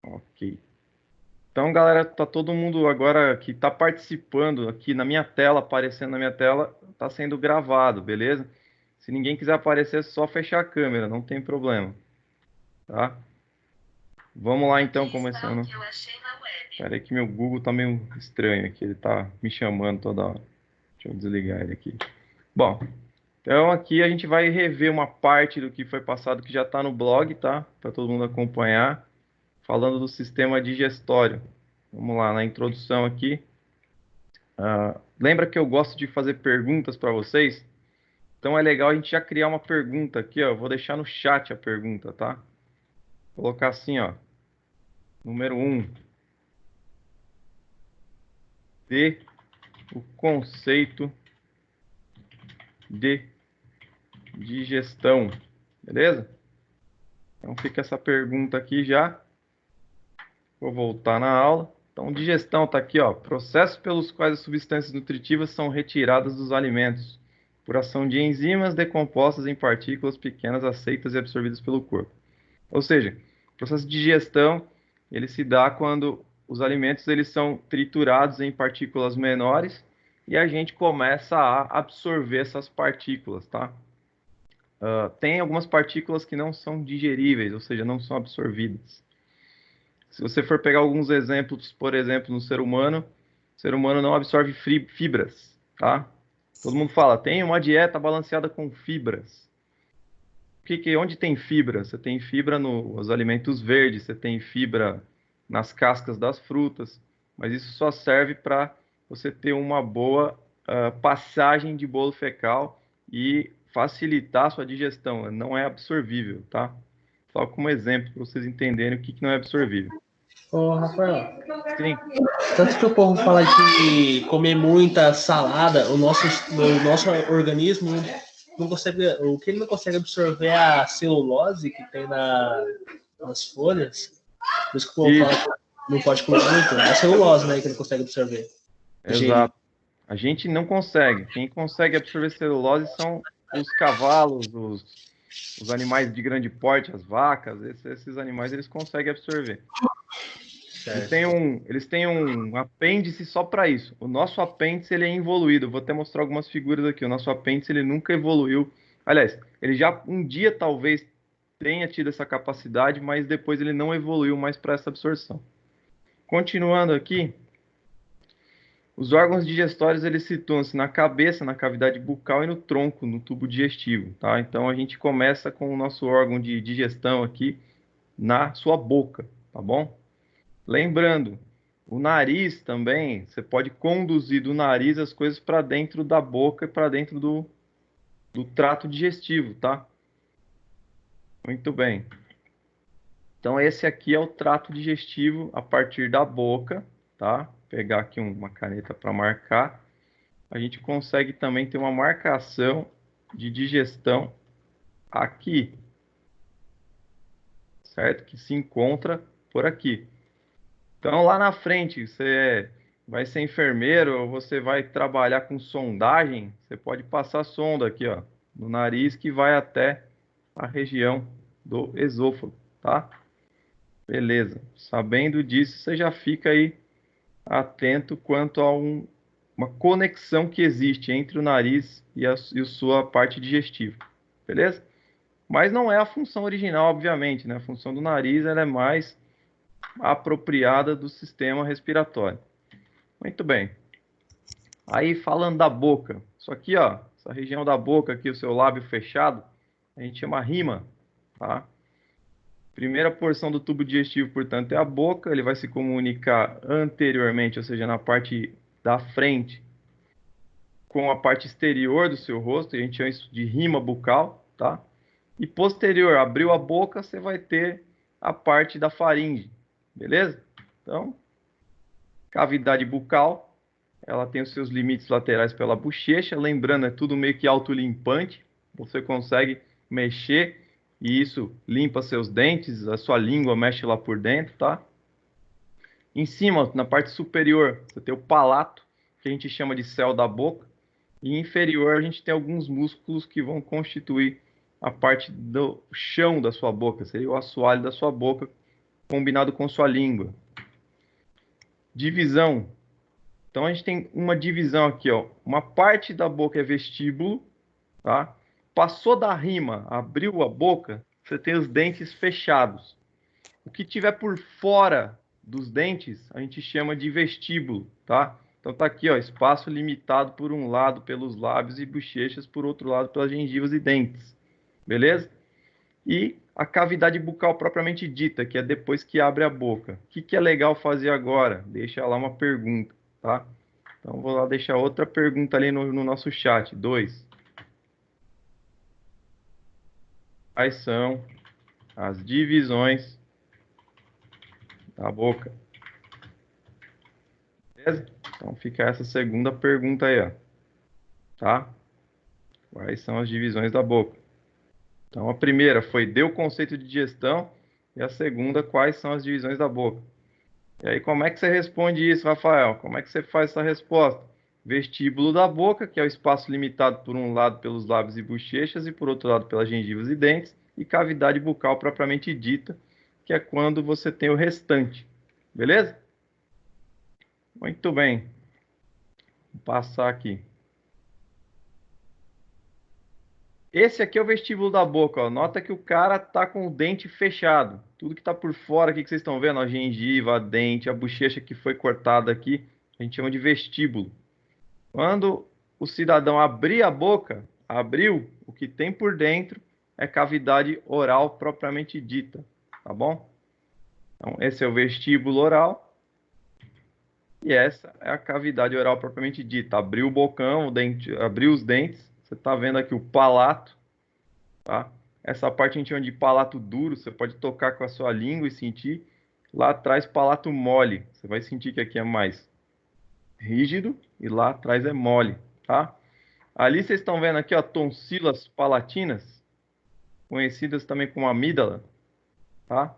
Ok. Então, galera, tá todo mundo agora que tá participando aqui na minha tela, aparecendo na minha tela, tá sendo gravado, beleza? Se ninguém quiser aparecer, é só fechar a câmera, não tem problema, tá? Vamos lá então, começando. Espera aí que meu Google tá meio estranho aqui, ele tá me chamando toda hora. Deixa eu desligar ele aqui. Bom, então aqui a gente vai rever uma parte do que foi passado que já está no blog, tá? Para todo mundo acompanhar, falando do sistema digestório. Vamos lá, na introdução aqui. Lembra que eu gosto de fazer perguntas para vocês? Então é legal a gente já criar uma pergunta aqui, ó. Eu vou deixar no chat a pergunta, tá? Vou colocar assim, ó. Número 1. Dê o conceito de digestão. Beleza? Então fica essa pergunta aqui já. Vou voltar na aula. Então, digestão está aqui, ó. Processos pelos quais as substâncias nutritivas são retiradas dos alimentos, por ação de enzimas decompostas em partículas pequenas aceitas e absorvidas pelo corpo. Ou seja, o processo de digestão, ele se dá quando os alimentos eles são triturados em partículas menores e a gente começa a absorver essas partículas, tá? Tem algumas partículas que não são digeríveis, ou seja, não são absorvidas. Se você for pegar alguns exemplos, por exemplo, no ser humano, o ser humano não absorve fibras, tá? Todo mundo fala, tem uma dieta balanceada com fibras. Onde tem fibra? Você tem fibra nos alimentos verdes, você tem fibra nas cascas das frutas, mas isso só serve para você ter uma boa passagem de bolo fecal e facilitar a sua digestão. Não é absorvível, tá? Só como exemplo para vocês entenderem o que não é absorvível. Ô, Rafael, Sim. tanto que o povo fala de comer muita salada, o nosso organismo não consegue, o que ele não consegue absorver é a celulose que tem nas folhas. Por isso que o povo fala Isso, que não pode comer muito. É a celulose, né, que ele consegue absorver, digerir. exato. A gente não consegue. Quem consegue absorver celulose são os cavalos, os animais de grande porte, as vacas, esses animais eles conseguem absorver. Certo. Eles têm um apêndice só para isso. O nosso apêndice ele é involuído. Vou até mostrar algumas figuras aqui. O nosso apêndice ele nunca evoluiu. Aliás, ele já um dia talvez tenha tido essa capacidade, mas depois ele não evoluiu mais para essa absorção. Continuando aqui, os órgãos digestórios eles situam-se na cabeça, na cavidade bucal e no tronco, no tubo digestivo, tá? Então a gente começa com o nosso órgão de digestão aqui na sua boca, tá bom? Lembrando, o nariz também, você pode conduzir do nariz as coisas para dentro da boca e para dentro do trato digestivo, tá? Muito bem. Então esse aqui é o trato digestivo a partir da boca, tá? Vou pegar aqui uma caneta para marcar. A gente consegue também ter uma marcação de digestão aqui, certo? Que se encontra por aqui. Então, lá na frente, você vai ser enfermeiro ou você vai trabalhar com sondagem, você pode passar sonda aqui, ó, no nariz que vai até a região do esôfago, tá? Beleza. Sabendo disso, você já fica aí atento quanto a uma conexão que existe entre o nariz e a sua parte digestiva. Beleza? Mas não é a função original, obviamente, né? A função do nariz ela é mais apropriada do sistema respiratório. Muito bem. Aí falando da boca, isso aqui, ó, essa região da boca aqui, o seu lábio fechado, a gente chama rima, tá? Primeira porção do tubo digestivo, portanto, é a boca, ele vai se comunicar anteriormente, ou seja, na parte da frente, com a parte exterior do seu rosto, a gente chama isso de rima bucal, tá? E posterior, abriu a boca, você vai ter a parte da faringe, beleza? Então, cavidade bucal, ela tem os seus limites laterais pela bochecha, lembrando, é tudo meio que autolimpante, você consegue mexer e isso limpa seus dentes, a sua língua mexe lá por dentro, tá? Em cima, na parte superior, você tem o palato, que a gente chama de céu da boca, e inferior a gente tem alguns músculos que vão constituir a parte do chão da sua boca, seria o assoalho da sua boca, combinado com sua língua. Divisão. Então a gente tem uma divisão aqui, ó. Uma parte da boca é vestíbulo, tá? Passou da rima, abriu a boca, você tem os dentes fechados. O que tiver por fora dos dentes, a gente chama de vestíbulo, tá? Então tá aqui, ó, espaço limitado por um lado pelos lábios e bochechas, por outro lado pelas gengivas e dentes. Beleza? E a cavidade bucal propriamente dita, que é depois que abre a boca. O que é legal fazer agora? Deixa lá uma pergunta, tá? Então vou lá deixar outra pergunta ali no nosso chat. 2. Quais são as divisões da boca? Beleza? Então fica essa segunda pergunta aí, ó. Tá? Quais são as divisões da boca? Então a primeira foi dê o conceito de digestão e a segunda, quais são as divisões da boca? E aí como é que você responde isso, Rafael? Como é que você faz essa resposta? Vestíbulo da boca, que é o espaço limitado por um lado pelos lábios e bochechas e por outro lado pelas gengivas e dentes, e cavidade bucal propriamente dita, que é quando você tem o restante. Beleza? Muito bem. Vou passar aqui. Esse aqui é o vestíbulo da boca, ó. Nota que o cara tá com o dente fechado. Tudo que tá por fora aqui que vocês estão vendo, a gengiva, a dente, a bochecha que foi cortada aqui, a gente chama de vestíbulo. Quando o cidadão abrir a boca, abriu, o que tem por dentro é cavidade oral propriamente dita, tá bom? Então, esse é o vestíbulo oral e essa é a cavidade oral propriamente dita. Abriu o bocão, o dente, abriu os dentes, você está vendo aqui o palato, tá? Essa parte a gente chama de palato duro, você pode tocar com a sua língua e sentir. Lá atrás, palato mole, você vai sentir que aqui é mais rígido e lá atrás é mole, tá? Ali vocês estão vendo aqui, ó, tonsilas palatinas, conhecidas também como amígdala, tá?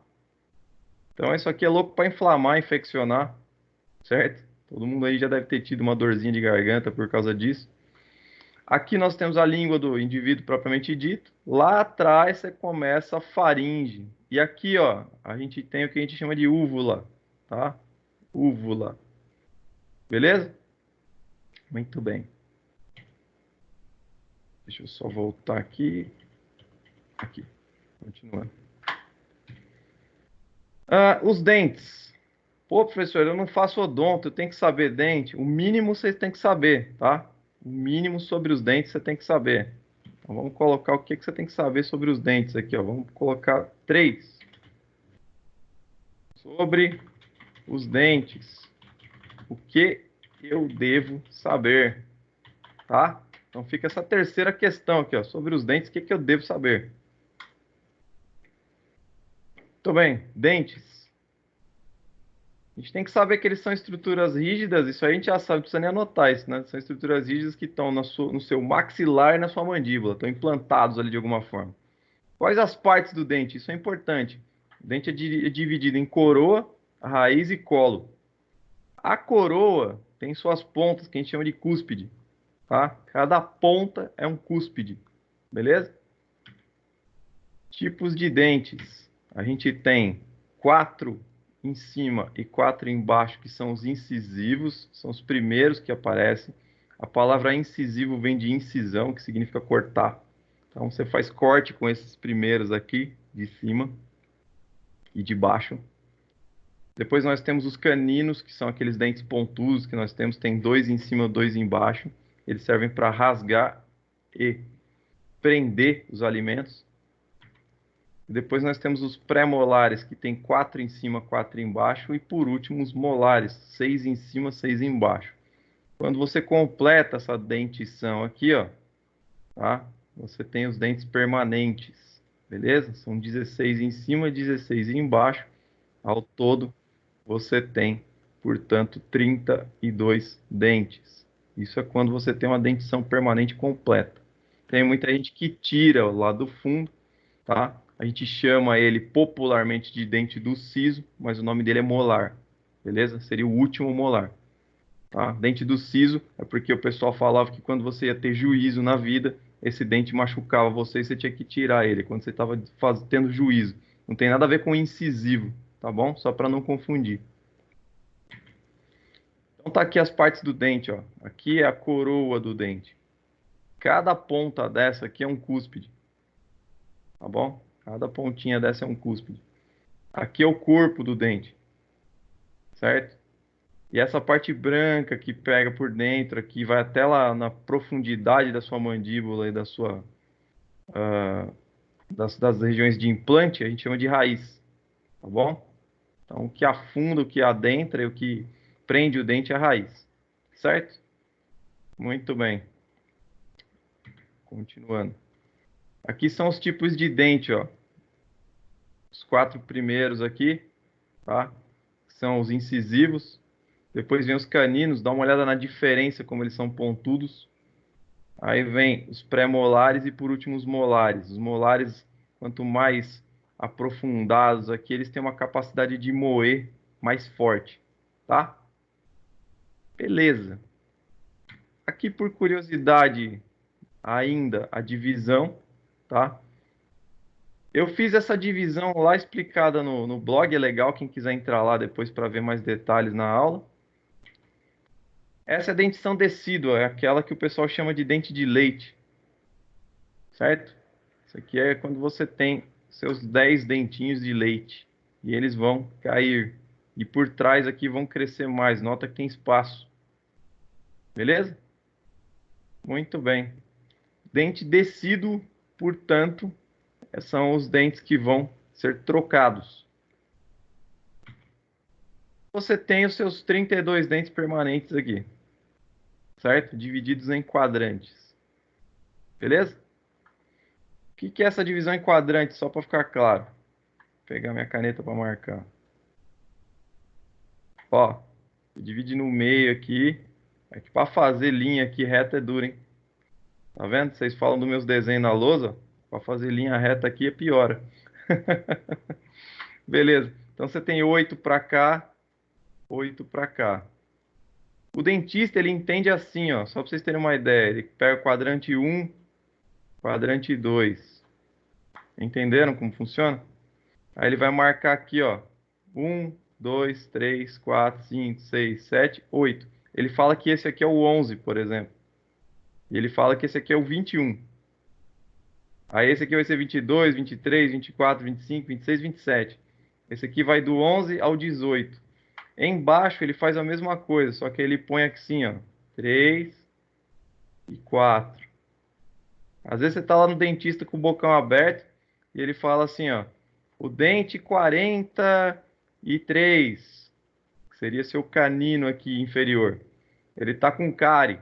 Então isso aqui é louco para inflamar, infeccionar, certo? Todo mundo aí já deve ter tido uma dorzinha de garganta por causa disso. Aqui nós temos a língua do indivíduo propriamente dito. Lá atrás você começa a faringe. E aqui, ó, a gente tem o que a gente chama de úvula, tá? Úvula. Beleza? Muito bem. Deixa eu só voltar aqui. Aqui. Continuando. Os dentes. Pô, professor, eu não faço odonto, eu tenho que saber dente. O mínimo vocês têm que saber, tá? O mínimo sobre os dentes você tem que saber. Então vamos colocar o que você tem que saber sobre os dentes aqui, ó. Vamos colocar 3. Sobre os dentes. O que eu devo saber, tá? Então fica essa terceira questão aqui, ó. Sobre os dentes, o que eu devo saber? Muito bem, dentes. A gente tem que saber que eles são estruturas rígidas, isso aí a gente já sabe, não precisa nem anotar isso, né? São estruturas rígidas que estão no seu maxilar e na sua mandíbula, estão implantados ali de alguma forma. Quais as partes do dente? Isso é importante. O dente é dividido em coroa, raiz e colo. A coroa tem suas pontas, que a gente chama de cúspide, tá? Cada ponta é um cúspide, beleza? Tipos de dentes. A gente tem 4 em cima e 4 embaixo, que são os incisivos, são os primeiros que aparecem. A palavra incisivo vem de incisão, que significa cortar. Então você faz corte com esses primeiros aqui, de cima e de baixo. Depois nós temos os caninos, que são aqueles dentes pontudos que nós temos, tem 2 em cima, 2 embaixo. Eles servem para rasgar e prender os alimentos. Depois nós temos os pré-molares, que tem 4 em cima, 4 embaixo. E por último, os molares, 6 em cima, 6 embaixo. Quando você completa essa dentição aqui, ó, tá? Você tem os dentes permanentes, beleza? São 16 em cima, 16 embaixo. Ao todo, você tem, portanto, 32 dentes. Isso é quando você tem uma dentição permanente completa. Tem muita gente que tira lá do fundo, tá? A gente chama ele popularmente de dente do siso, mas o nome dele é molar, beleza? Seria o último molar, tá? Dente do siso é porque o pessoal falava que quando você ia ter juízo na vida, esse dente machucava você e você tinha que tirar ele, quando você estava tendo juízo. Não tem nada a ver com incisivo, tá bom? Só para não confundir. Então tá aqui as partes do dente, ó. Aqui é a coroa do dente. Cada ponta dessa aqui é um cúspide, tá bom? Cada pontinha dessa é um cúspide. Aqui é o corpo do dente, certo? E essa parte branca que pega por dentro aqui, vai até lá na profundidade da sua mandíbula e da sua, das regiões de implante, a gente chama de raiz, tá bom? Então, o que afunda, o que adentra e o que prende o dente é a raiz, certo? Muito bem. Continuando. Aqui são os tipos de dente, ó. Os 4 primeiros aqui, tá? São os incisivos. Depois vem os caninos, dá uma olhada na diferença, como eles são pontudos. Aí vem os pré-molares e por último os molares. Os molares, quanto mais aprofundados aqui, eles têm uma capacidade de moer mais forte, tá? Beleza. Aqui por curiosidade ainda a divisão, tá? Eu fiz essa divisão lá explicada no blog, é legal quem quiser entrar lá depois para ver mais detalhes na aula. Essa é a dentição decídua, é aquela que o pessoal chama de dente de leite, certo? Isso aqui é quando você tem seus 10 dentinhos de leite e eles vão cair. E por trás aqui vão crescer mais, nota que tem espaço. Beleza? Muito bem. Dente decíduo, portanto, são os dentes que vão ser trocados. Você tem os seus 32 dentes permanentes aqui, certo? Divididos em quadrantes. Beleza? O que é essa divisão em quadrantes? Só para ficar claro. Vou pegar minha caneta para marcar. Ó, divide no meio aqui. É que para fazer linha aqui reta é duro, hein? Tá vendo? Vocês falam dos meus desenhos na lousa. Para fazer linha reta aqui é pior. Beleza. Então você tem 8 para cá, 8 para cá. O dentista, ele entende assim, ó, só para vocês terem uma ideia. Ele pega o quadrante 1, quadrante 2. Entenderam como funciona? Aí ele vai marcar aqui, ó, 1, 2, 3, 4, 5, 6, 7, 8. Ele fala que esse aqui é o 11, por exemplo. E ele fala que esse aqui é o 21. Aí esse aqui vai ser 22, 23, 24, 25, 26, 27. Esse aqui vai do 11 ao 18. Embaixo ele faz a mesma coisa, só que ele põe aqui assim, ó, 3 e 4. Às vezes você tá lá no dentista com o bocão aberto e ele fala assim, ó, o dente 43, que seria seu canino aqui inferior. Ele tá com cárie.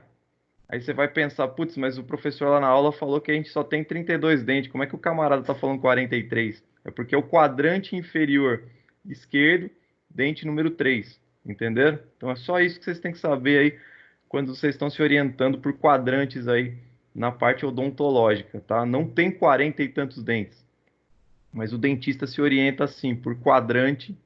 Aí você vai pensar, putz, mas o professor lá na aula falou que a gente só tem 32 dentes. Como é que o camarada tá falando 43? É porque é o quadrante inferior esquerdo, dente número 3. Entenderam? Então é só isso que vocês têm que saber aí quando vocês estão se orientando por quadrantes aí na parte odontológica, tá? Não tem 40 e tantos dentes. Mas o dentista se orienta assim, por quadrante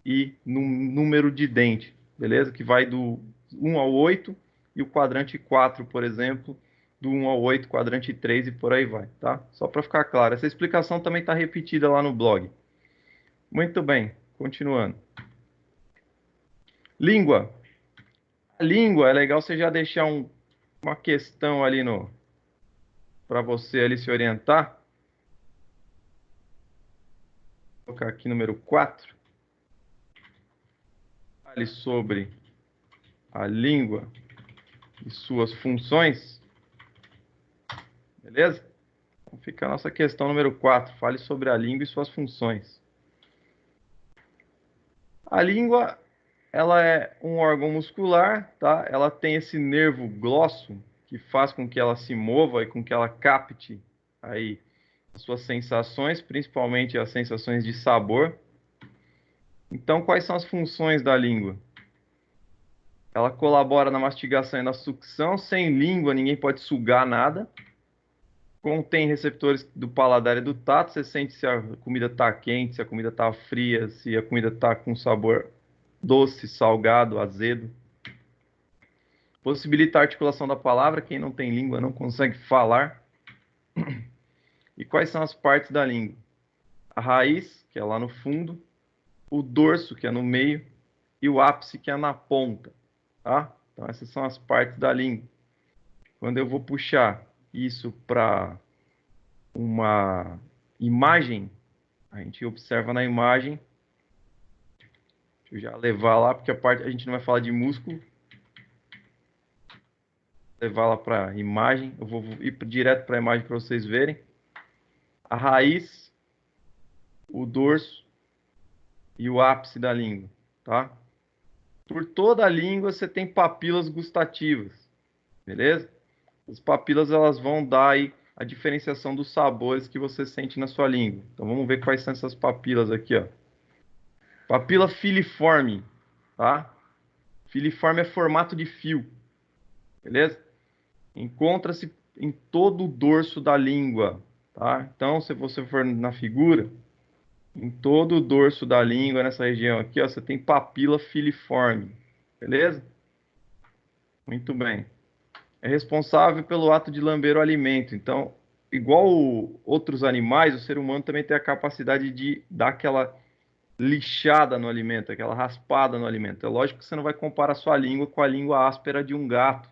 e no número de dente, beleza? Que vai do 1 ao 8 e o quadrante 4, por exemplo, do 1 ao 8, quadrante 3 e por aí vai, tá? Só para ficar claro. Essa explicação também está repetida lá no blog. Muito bem, continuando. Língua. A língua, é legal você já deixar uma questão ali no para você ali se orientar. Vou colocar aqui número 4. Fale sobre a língua e suas funções. Beleza? Então fica a nossa questão número 4. Fale sobre a língua e suas funções. A língua, ela é um órgão muscular, tá? Ela tem esse nervo glosso que faz com que ela se mova e com que ela capte aí as suas sensações, principalmente as sensações de sabor. Então, quais são as funções da língua? Ela colabora na mastigação e na sucção. Sem língua, ninguém pode sugar nada. Contém receptores do paladar e do tato. Você sente se a comida está quente, se a comida está fria, se a comida está com sabor doce, salgado, azedo. Possibilita a articulação da palavra. Quem não tem língua não consegue falar. E quais são as partes da língua? A raiz, que é lá no fundo. o dorso, que é no meio, e o ápice, que é na ponta, tá? Então, essas são as partes da língua. Quando eu vou puxar isso para uma imagem, a gente observa na imagem. Deixa eu já levar lá, porque a gente não vai falar de músculo. Levar lá para imagem. Eu vou ir direto para a imagem para vocês verem. A raiz, o dorso e o ápice da língua, tá? Por toda a língua você tem papilas gustativas, beleza? As papilas elas vão dar aí a diferenciação dos sabores que você sente na sua língua. Então vamos ver quais são essas papilas aqui, ó. Papila filiforme, tá? Filiforme é formato de fio, beleza? Encontra-se em todo o dorso da língua, tá? Então, se você for na figura, em todo o dorso da língua, nessa região aqui, ó, você tem papila filiforme, beleza? Muito bem. É responsável pelo ato de lamber o alimento. Então, igual outros animais, o ser humano também tem a capacidade de dar aquela lixada no alimento, aquela raspada no alimento. É lógico que você não vai comparar sua língua com a língua áspera de um gato,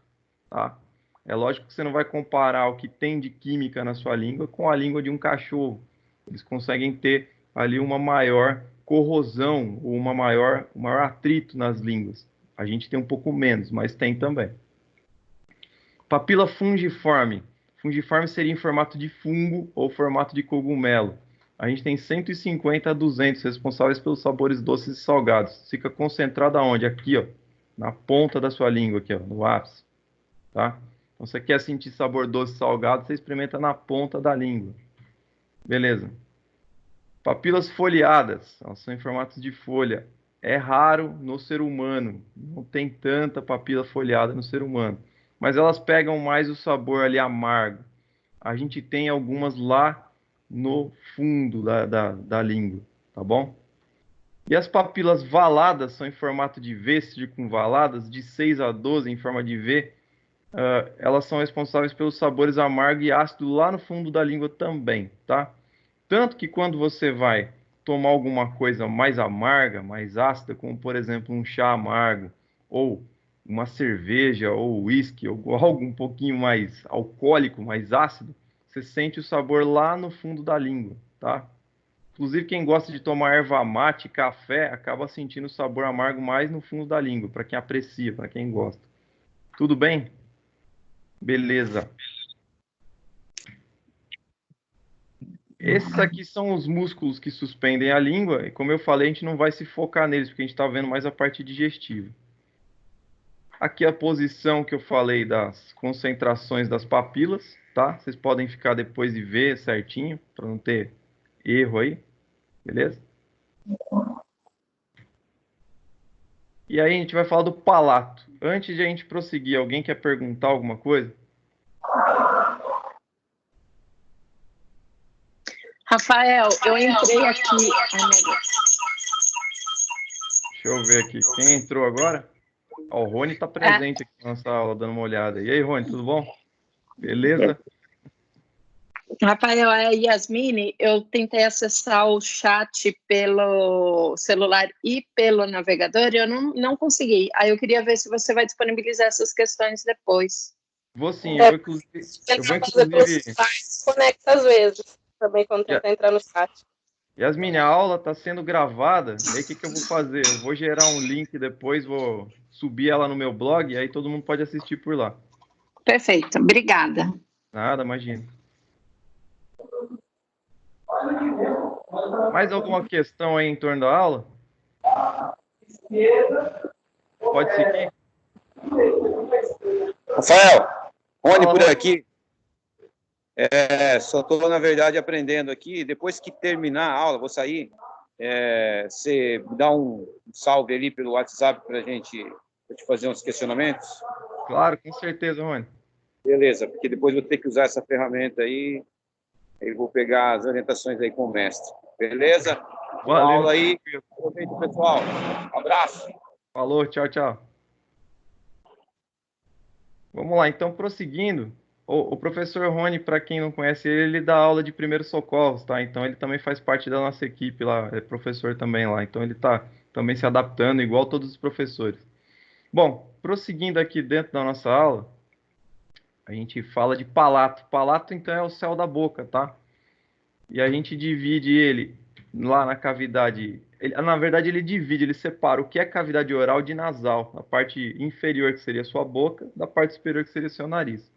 tá? É lógico que você não vai comparar o que tem de química na sua língua com a língua de um cachorro. Eles conseguem ter ali uma maior corrosão ou um maior atrito nas línguas. A gente tem um pouco menos, mas tem também. Papila fungiforme. Fungiforme seria em formato de fungo ou formato de cogumelo. A gente tem 150 a 200 responsáveis pelos sabores doces e salgados. Fica concentrado aonde? Aqui, ó, na ponta da sua língua, aqui, ó, no ápice, tá? Então, você quer sentir sabor doce e salgado, você experimenta na ponta da língua. Beleza. Papilas foliadas, elas são em formato de folha. É raro no ser humano, não tem tanta papila foliada no ser humano. Mas elas pegam mais o sabor ali amargo. A gente tem algumas lá no fundo da língua, tá bom? E as papilas valadas são em formato de V, circunvaladas, de 6 a 12 em forma de V. Elas são responsáveis pelos sabores amargo e ácido lá no fundo da língua também, tá? Tanto que quando você vai tomar alguma coisa mais amarga, mais ácida, como por exemplo um chá amargo, ou uma cerveja, ou uísque, ou algo um pouquinho mais alcoólico, mais ácido, você sente o sabor lá no fundo da língua, tá? Inclusive quem gosta de tomar erva mate, café, acaba sentindo o sabor amargo mais no fundo da língua, para quem aprecia, para quem gosta. Tudo bem? Beleza. Esses aqui são os músculos que suspendem a língua, e como eu falei, a gente não vai se focar neles, porque a gente está vendo mais a parte digestiva. Aqui a posição que eu falei das concentrações das papilas, tá? Vocês podem ficar depois e ver certinho, para não ter erro aí, beleza? E aí a gente vai falar do palato. Antes de a gente prosseguir, alguém quer perguntar alguma coisa? Rafael, eu entrei aqui. Ai, meu Deus. Deixa eu ver aqui. Quem entrou agora? Ó, o Rony está presente aqui na nossa aula, dando uma olhada. E aí, Rony, tudo bom? Beleza? Rafael, a Yasmine, eu tentei acessar o chat pelo celular e pelo navegador e eu não consegui. Aí eu queria ver se você vai disponibilizar essas questões depois. Vou sim, eu vou inclusive... Conecta às vezes, também quando tentar entrar no chat. Yasmine, a aula está sendo gravada, e aí o que eu vou fazer? Eu vou gerar um link depois, vou subir ela no meu blog, e aí todo mundo pode assistir por lá. Perfeito, obrigada. Nada, imagina. Mais alguma questão aí em torno da aula? Pode seguir. Rafael, Rony por aqui. Só estou, na verdade, aprendendo aqui. Depois que terminar a aula, vou sair. Você dá um salve ali pelo WhatsApp para te fazer uns questionamentos? Claro, com certeza, Rony. Beleza, porque depois vou ter que usar essa ferramenta aí. Eu vou pegar as orientações aí com o mestre. Beleza? Boa aula aí. Aproveita, pessoal. Abraço. Falou, tchau, tchau. Vamos lá, então, prosseguindo. O professor Rony, para quem não conhece ele dá aula de primeiros socorros, tá? Então ele também faz parte da nossa equipe lá, é professor também lá. Então ele está também se adaptando, igual todos os professores. Bom, prosseguindo aqui dentro da nossa aula, a gente fala de palato. Palato, então, é o céu da boca, tá? E a gente divide ele lá na cavidade. Na verdade, ele divide, ele separa o que é cavidade oral de nasal. A parte inferior, que seria a sua boca, da parte superior, que seria o seu nariz.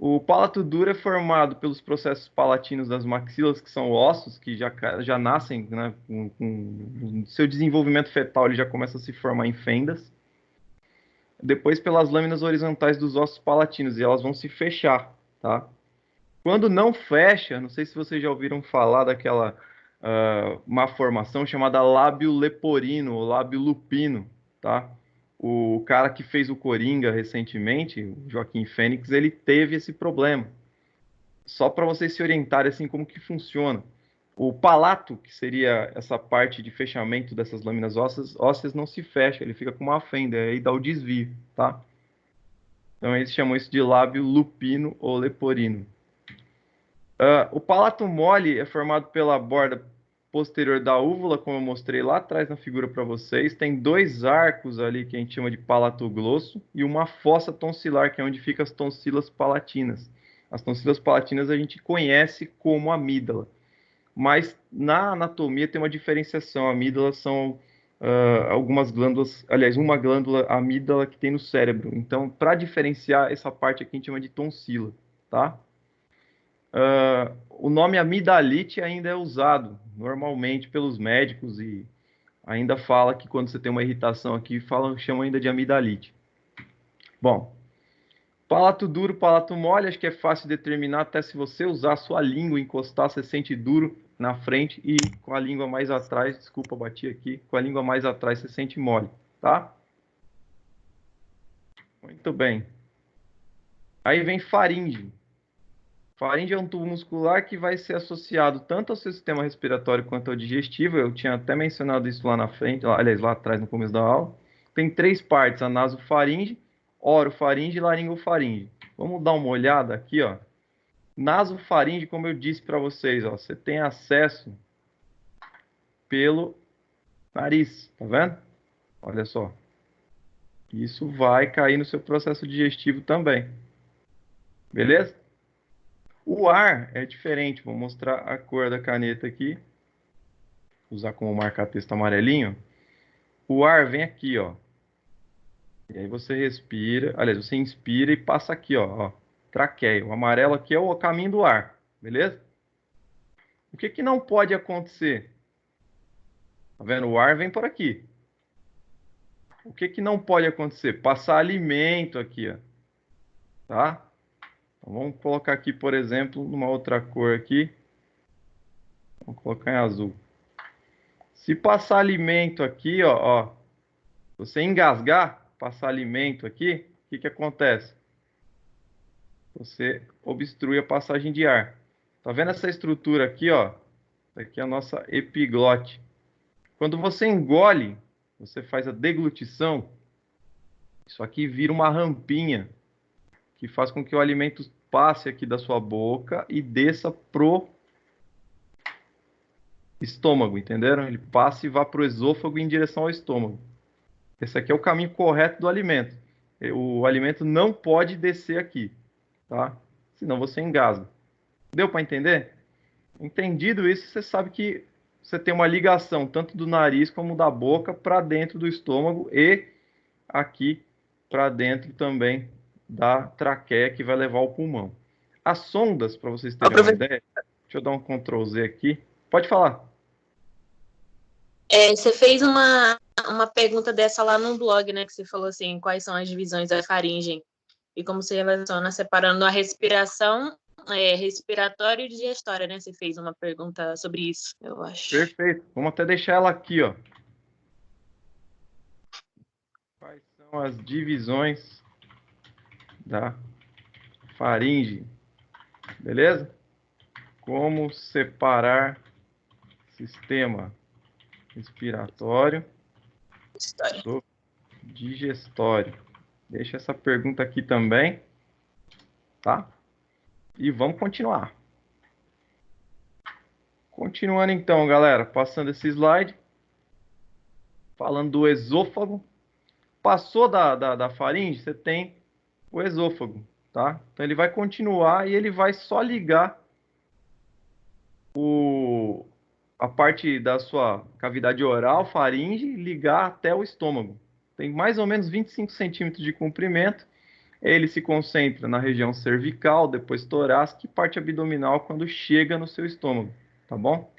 O palato duro é formado pelos processos palatinos das maxilas, que são ossos que já nascem, né, com seu desenvolvimento fetal, ele já começa a se formar em fendas. Depois pelas lâminas horizontais dos ossos palatinos, e elas vão se fechar, tá? Quando não fecha, não sei se vocês já ouviram falar daquela uma formação chamada lábio leporino ou lábio lupino, tá? O cara que fez o Coringa recentemente, o Joaquim Fênix, ele teve esse problema. Só para vocês se orientarem assim como que funciona. O palato, que seria essa parte de fechamento dessas lâminas ósseas não se fecha, ele fica com uma fenda, aí dá o desvio, tá? Então eles chamam isso de lábio lupino ou leporino. O palato mole é formado pela borda posterior da úvula, como eu mostrei lá atrás na figura para vocês. Tem dois arcos ali que a gente chama de palato glosso e uma fossa tonsilar, que é onde ficam as tonsilas palatinas. As tonsilas palatinas a gente conhece como amígdala, mas na anatomia tem uma diferenciação. A amígdala são algumas glândulas, aliás, uma glândula amígdala que tem no cérebro. Então, para diferenciar essa parte aqui, a gente chama de tonsila, tá? O nome amidalite ainda é usado normalmente pelos médicos e ainda fala que quando você tem uma irritação aqui, chama ainda de amidalite. Bom, palato duro, palato mole, acho que é fácil determinar, até se você usar a sua língua, encostar, você sente duro na frente e com a língua mais atrás, desculpa, bati aqui, com a língua mais atrás você sente mole, tá? Muito bem. Aí vem faringe. Faringe é um tubo muscular que vai ser associado tanto ao seu sistema respiratório quanto ao digestivo. Eu tinha até mencionado isso lá na frente, aliás, lá atrás no começo da aula. Tem três partes: a nasofaringe, orofaringe e laringofaringe. Vamos dar uma olhada aqui, ó. Nasofaringe, como eu disse para vocês, ó, você tem acesso pelo nariz, tá vendo? Olha só. Isso vai cair no seu processo digestivo também. Beleza? O ar é diferente. Vou mostrar a cor da caneta aqui. Usar como marca-texto amarelinho. O ar vem aqui, ó. E aí você respira. Aliás, você inspira e passa aqui, ó. Traqueia. O amarelo aqui é o caminho do ar. Beleza? O que que não pode acontecer? Tá vendo? O ar vem por aqui. O que que não pode acontecer? Passar alimento aqui, ó. Tá? Então, vamos colocar aqui, por exemplo, numa outra cor aqui. Vamos colocar em azul. Se passar alimento aqui, ó, você engasgar, passar alimento aqui, o que que acontece? Você obstrui a passagem de ar. Tá vendo essa estrutura aqui, ó? Aqui é a nossa epiglote. Quando você engole, você faz a deglutição, isso aqui vira uma rampinha que faz com que o alimento passe aqui da sua boca e desça pro estômago, entenderam? Ele passa e vá pro esôfago em direção ao estômago. Esse aqui é o caminho correto do alimento. O alimento não pode descer aqui, tá? Senão você engasga. Deu para entender? Entendido isso, você sabe que você tem uma ligação tanto do nariz como da boca para dentro do estômago e aqui para dentro também da traqueia que vai levar ao pulmão. As sondas, para vocês terem uma ideia, deixa eu dar um Ctrl Z aqui. Pode falar. Você fez uma pergunta dessa lá no blog, né? Que você falou assim, quais são as divisões da faringe e como você relaciona separando a respiração, respiratória e digestória, né? Você fez uma pergunta sobre isso, eu acho. Perfeito. Vamos até deixar ela aqui, ó. Quais são as divisões da faringe? Beleza? Como separar sistema respiratório do digestório. Deixa essa pergunta aqui também. tá? E vamos continuar. Continuando então, galera, passando esse slide, falando do esôfago. Passou da faringe, você tem o esôfago, tá? Então ele vai continuar e ele vai só ligar a parte da sua cavidade oral, faringe, ligar até o estômago. Tem mais ou menos 25 centímetros de comprimento. Ele se concentra na região cervical, depois torácica e parte abdominal quando chega no seu estômago, tá bom?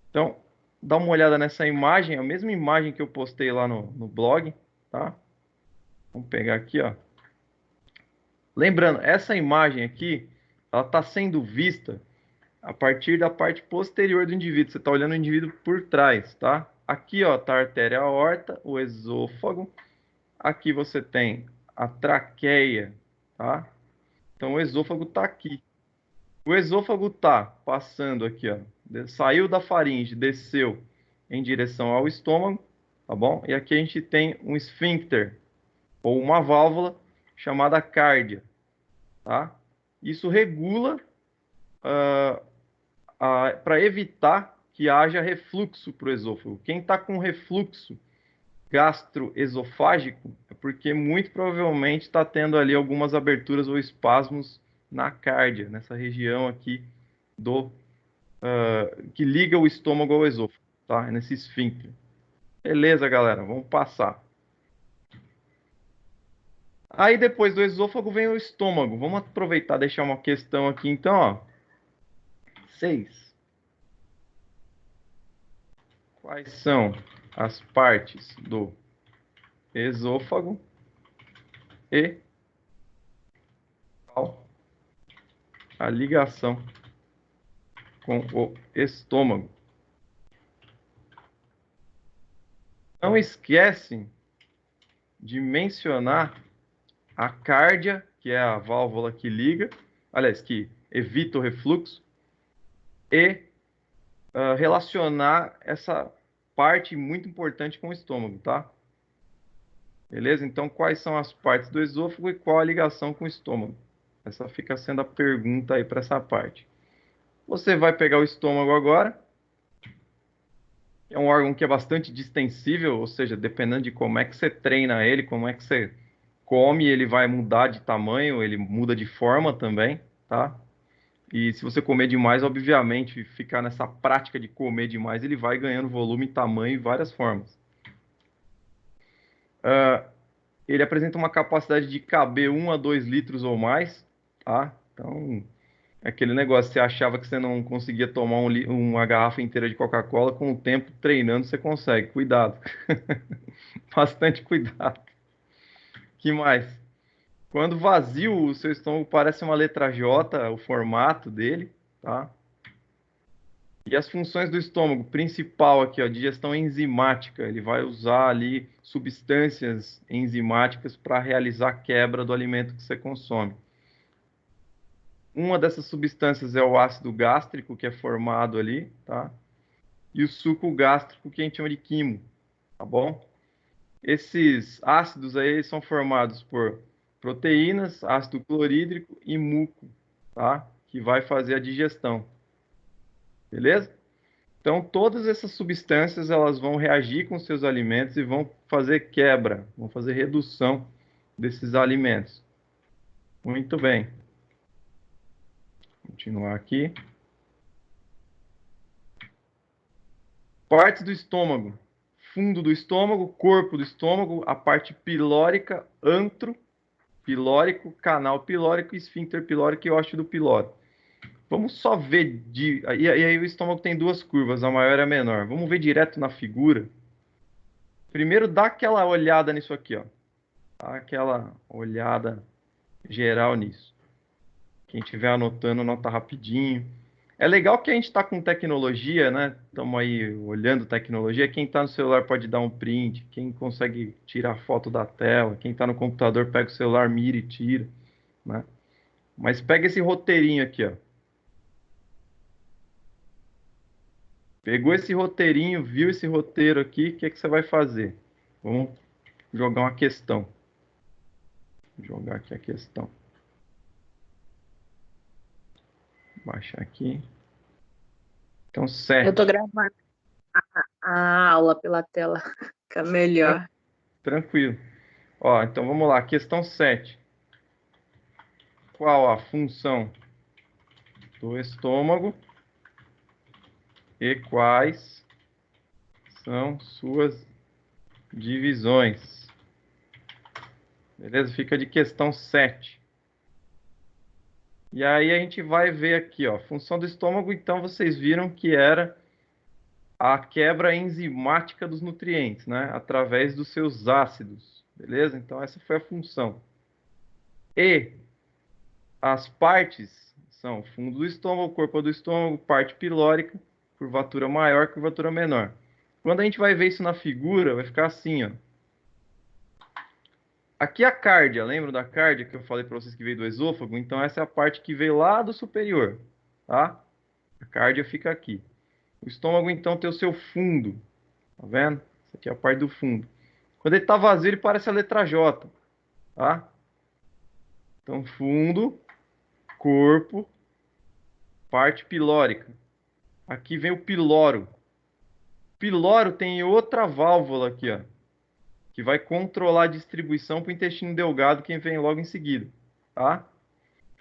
Então, dá uma olhada nessa imagem, a mesma imagem que eu postei lá no blog, tá? Vamos pegar aqui, ó. Lembrando, essa imagem aqui, ela está sendo vista a partir da parte posterior do indivíduo. Você está olhando o indivíduo por trás, tá? Aqui, ó, tá a artéria aorta, o esôfago. Aqui você tem a traqueia, tá? Então, o esôfago está aqui. O esôfago está passando aqui, ó. Saiu da faringe, desceu em direção ao estômago, tá bom? E aqui a gente tem um esfíncter, ou uma válvula chamada cárdia, tá? Isso regula para evitar que haja refluxo para o esôfago. Quem está com refluxo gastroesofágico é porque muito provavelmente está tendo ali algumas aberturas ou espasmos na cárdia, nessa região aqui que liga o estômago ao esôfago, tá? Nesse esfíncter. Beleza, galera, vamos passar. Aí depois do esôfago vem o estômago. Vamos aproveitar e deixar uma questão aqui então, ó. 6. Quais são as partes do esôfago e qual a ligação com o estômago? Não esquece de mencionar a cárdia, que é a válvula que liga, aliás, que evita o refluxo, e relacionar essa parte muito importante com o estômago, tá? Beleza? Então, quais são as partes do esôfago e qual a ligação com o estômago? Essa fica sendo a pergunta aí para essa parte. Você vai pegar o estômago agora. É um órgão que é bastante distensível, ou seja, dependendo de como é que você treina ele, como é que você come, ele vai mudar de tamanho, ele muda de forma também, tá? E se você comer demais, obviamente, ficar nessa prática de comer demais, ele vai ganhando volume, tamanho e várias formas. Ele apresenta uma capacidade de caber 1 a 2 litros ou mais, tá? Então, é aquele negócio, você achava que você não conseguia tomar uma garrafa inteira de Coca-Cola, com o tempo treinando você consegue. Cuidado. Bastante cuidado. Que mais? Quando vazio, o seu estômago parece uma letra J, o formato dele, tá? E as funções do estômago, principal aqui, ó, digestão enzimática. Ele vai usar ali substâncias enzimáticas para realizar a quebra do alimento que você consome. Uma dessas substâncias é o ácido gástrico, que é formado ali, tá? E o suco gástrico, que a gente chama de quimo, tá bom? Esses ácidos aí são formados por proteínas, ácido clorídrico e muco, tá? Que vai fazer a digestão. Beleza? Então, todas essas substâncias, elas vão reagir com seus alimentos e vão fazer quebra, vão fazer redução desses alimentos. Muito bem. Continuar aqui. Partes do estômago. Fundo do estômago, corpo do estômago, a parte pilórica, antro pilórico, canal pilórico, esfíncter pilórico e ósseo pilório. Vamos só ver... E aí o estômago tem duas curvas, a maior e a menor. Vamos ver direto na figura. Primeiro, dá aquela olhada nisso aqui, ó. Dá aquela olhada geral nisso. Quem estiver anotando, anota rapidinho. É legal que a gente está com tecnologia, né? Estamos aí olhando tecnologia. Quem está no celular pode dar um print. Quem consegue tirar foto da tela. Quem está no computador pega o celular, mira e tira, né? Mas pega esse roteirinho aqui, ó. Pegou esse roteirinho, viu esse roteiro aqui, o que é que você vai fazer? Vamos jogar uma questão. Vou jogar aqui a questão. baixar aqui. Então, 7. Eu tô gravando a aula pela tela, fica melhor. Tranquilo. Ó, então vamos lá. Questão 7. Qual a função do estômago e quais são suas divisões? Beleza? Fica de questão 7. E aí a gente vai ver aqui, ó, função do estômago, então vocês viram que era a quebra enzimática dos nutrientes, né? Através dos seus ácidos, beleza? Então essa foi a função. E as partes são fundo do estômago, corpo do estômago, parte pilórica, curvatura maior, curvatura menor. Quando a gente vai ver isso na figura, vai ficar assim, ó. Aqui a cárdia, lembram da cárdia que eu falei para vocês que veio do esôfago? Então essa é a parte que veio lá do superior, tá? A cárdia fica aqui. O estômago, então, tem o seu fundo. Tá vendo? Essa aqui é a parte do fundo. Quando ele tá vazio, ele parece a letra J. Tá? Então, fundo, corpo, parte pilórica. Aqui vem o piloro. O piloro tem outra válvula aqui, ó, que vai controlar a distribuição para o intestino delgado, que vem logo em seguida. Tá?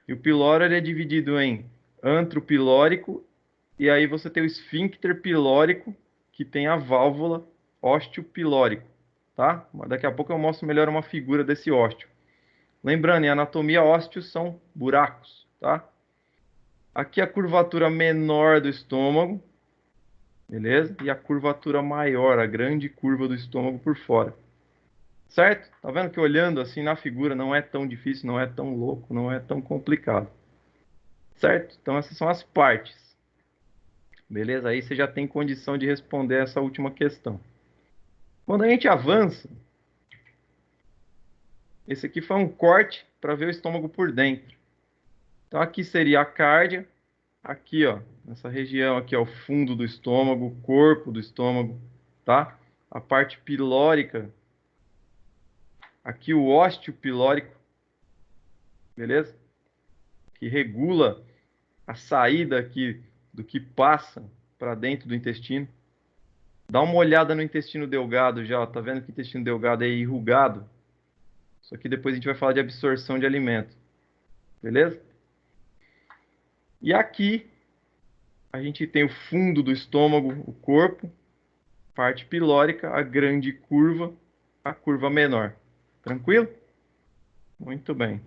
E o piloro ele é dividido em antro pilórico, e aí você tem o esfíncter pilórico, que tem a válvula osteopilórico, tá? Daqui a pouco eu mostro melhor uma figura desse ósteo. Lembrando, em anatomia, ósteos são buracos, tá? Aqui a curvatura menor do estômago, beleza? E a curvatura maior, a grande curva do estômago por fora. Certo? Tá vendo que olhando assim na figura não é tão difícil, não é tão louco, não é tão complicado. Certo? Então essas são as partes. Beleza? Aí você já tem condição de responder essa última questão. Quando a gente avança, esse aqui foi um corte para ver o estômago por dentro. Então aqui seria a cárdia, aqui ó, nessa região aqui é o fundo do estômago, o corpo do estômago, tá? A parte pilórica, aqui o ósteo pilórico, beleza? Que regula a saída aqui do que passa para dentro do intestino. Dá uma olhada no intestino delgado já, ó, tá vendo que o intestino delgado é enrugado? Isso aqui depois a gente vai falar de absorção de alimento. Beleza? E aqui a gente tem o fundo do estômago, o corpo, parte pilórica, a grande curva, a curva menor. Tranquilo? Muito bem.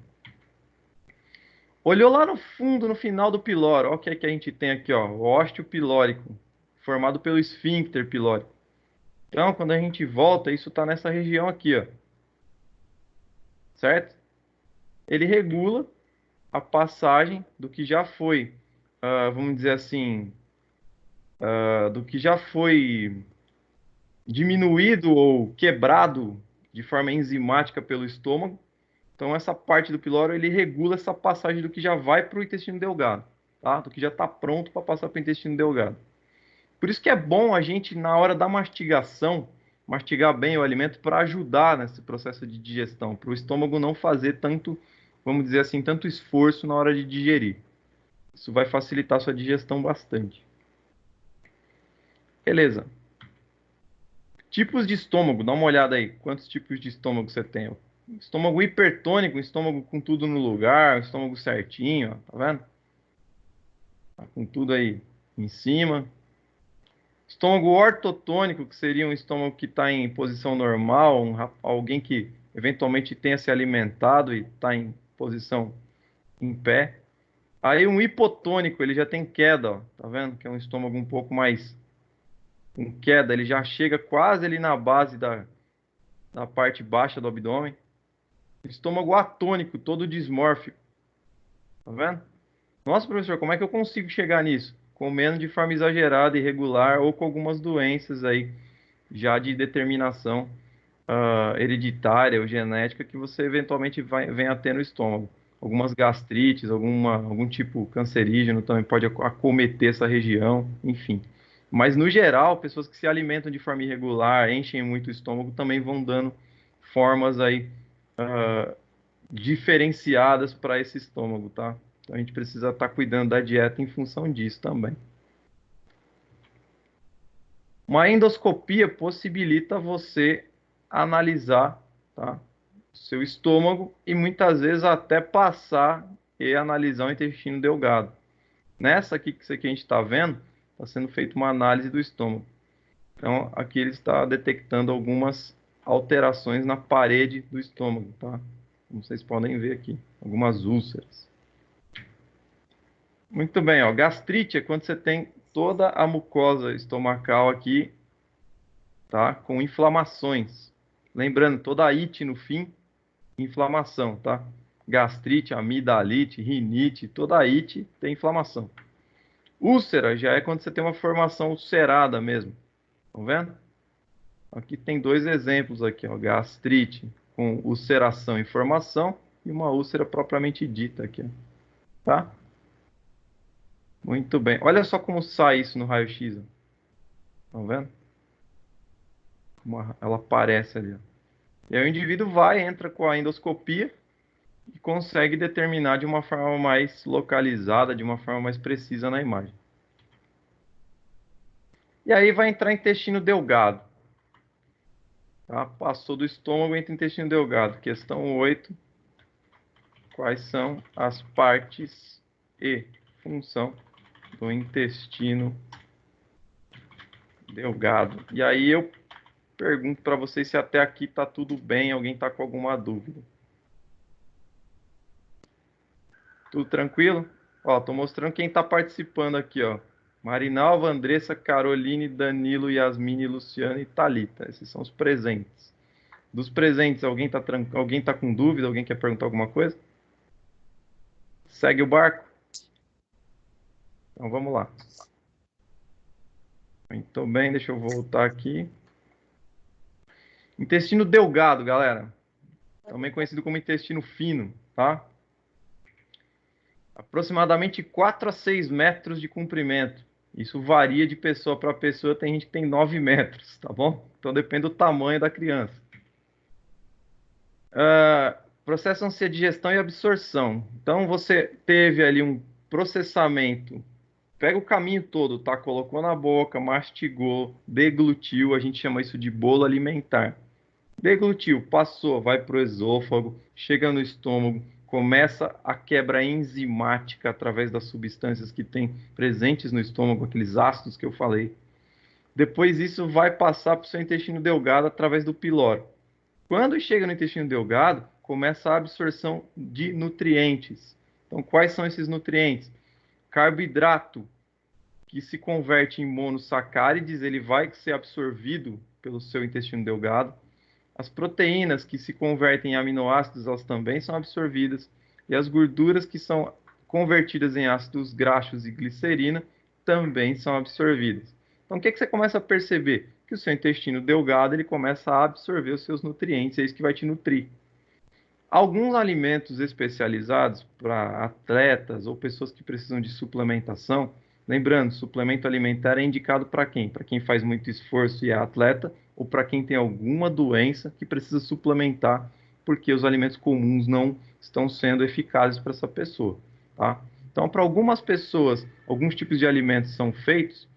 Olhou lá no fundo, no final do piloro, olha o que é que a gente tem aqui, ó, o ósteo pilórico, formado pelo esfíncter pilórico. Então, quando a gente volta, isso está nessa região aqui, ó. Certo? Ele regula a passagem do que já foi, vamos dizer assim, do que já foi diminuído ou quebrado de forma enzimática pelo estômago. Então, essa parte do piloro, ele regula essa passagem do que já vai para o intestino delgado, tá? Do que já está pronto para passar para o intestino delgado. Por isso que é bom a gente, na hora da mastigação, mastigar bem o alimento para ajudar nesse processo de digestão, para o estômago não fazer tanto, vamos dizer assim, tanto esforço na hora de digerir. Isso vai facilitar a sua digestão bastante. Beleza. Tipos de estômago, dá uma olhada aí. Quantos tipos de estômago você tem? Estômago hipertônico, estômago com tudo no lugar, estômago certinho, ó, tá vendo? Tá com tudo aí em cima. Estômago ortotônico, que seria um estômago que está em posição normal, alguém que eventualmente tenha se alimentado e está em posição em pé. Aí um hipotônico, ele já tem queda, ó, tá vendo? Que é um estômago um pouco mais com queda, ele já chega quase ali na base da parte baixa do abdômen. Estômago atônico, todo dismórfico. Tá vendo? Nossa, professor, como é que eu consigo chegar nisso? Comendo de forma exagerada, irregular ou com algumas doenças aí, já de determinação hereditária ou genética que você eventualmente venha a ter no estômago. Algumas gastrites, algum tipo cancerígeno também pode acometer essa região, enfim. Mas, no geral, pessoas que se alimentam de forma irregular, enchem muito o estômago, também vão dando formas aí diferenciadas para esse estômago, tá? Então a gente precisa estar cuidando da dieta em função disso também. Uma endoscopia possibilita você analisar, tá, o seu estômago e muitas vezes até passar e analisar o intestino delgado. Nessa aqui que a gente está vendo, está sendo feita uma análise do estômago. Então aqui ele está detectando algumas alterações na parede do estômago, tá? Como vocês podem ver aqui, algumas úlceras. Muito bem, ó. Gastrite é quando você tem toda a mucosa estomacal aqui, tá, com inflamações. Lembrando, toda a ite no fim, inflamação, tá? Gastrite, amidalite, rinite, toda a ite tem inflamação. Úlcera já é quando você tem uma formação ulcerada mesmo. Estão vendo? Aqui tem dois exemplos aqui, ó. Gastrite com ulceração e formação e uma úlcera propriamente dita aqui, ó. Tá? Muito bem. Olha só como sai isso no raio-x. Estão vendo? Como ela aparece ali, ó. E aí o indivíduo vai, entra com a endoscopia e consegue determinar de uma forma mais localizada, de uma forma mais precisa na imagem. E aí vai entrar intestino delgado. Tá? Passou do estômago, entra intestino delgado. Questão 8. Quais são as partes e função do intestino delgado? E aí eu pergunto para vocês se até aqui está tudo bem, alguém está com alguma dúvida. Tudo tranquilo? Ó, tô mostrando quem está participando aqui, ó. Marinalva, Andressa, Caroline, Danilo, Yasmine, Luciana e Thalita. Esses são os presentes. Dos presentes, alguém tá com dúvida? Alguém quer perguntar alguma coisa? Segue o barco? Então vamos lá. Muito bem, deixa eu voltar aqui. Intestino delgado, galera. Também conhecido como intestino fino, tá? Aproximadamente 4 a 6 metros de comprimento. Isso varia de pessoa para pessoa. Tem gente que tem 9 metros, tá bom? Então depende do tamanho da criança. Processam-se a digestão e absorção. Então você teve ali um processamento. Pega o caminho todo, tá? Colocou na boca, mastigou, deglutiu. A gente chama isso de bolo alimentar. Deglutiu, passou, vai para o esôfago, chega no estômago, começa a quebra enzimática através das substâncias que tem presentes no estômago, aqueles ácidos que eu falei. Depois isso vai passar para o seu intestino delgado através do piloro. Quando chega no intestino delgado, começa a absorção de nutrientes. Então, quais são esses nutrientes? Carboidrato, que se converte em monossacárides, ele vai ser absorvido pelo seu intestino delgado. As proteínas que se convertem em aminoácidos, elas também são absorvidas. E as gorduras que são convertidas em ácidos graxos e glicerina também são absorvidas. Então, o que você começa a perceber? Que o seu intestino delgado ele começa a absorver os seus nutrientes, é isso que vai te nutrir. Alguns alimentos especializados para atletas ou pessoas que precisam de suplementação, lembrando, suplemento alimentar é indicado para quem? Para quem faz muito esforço e é atleta, ou para quem tem alguma doença que precisa suplementar, porque os alimentos comuns não estão sendo eficazes para essa pessoa, tá? Então, para algumas pessoas, alguns tipos de alimentos são feitos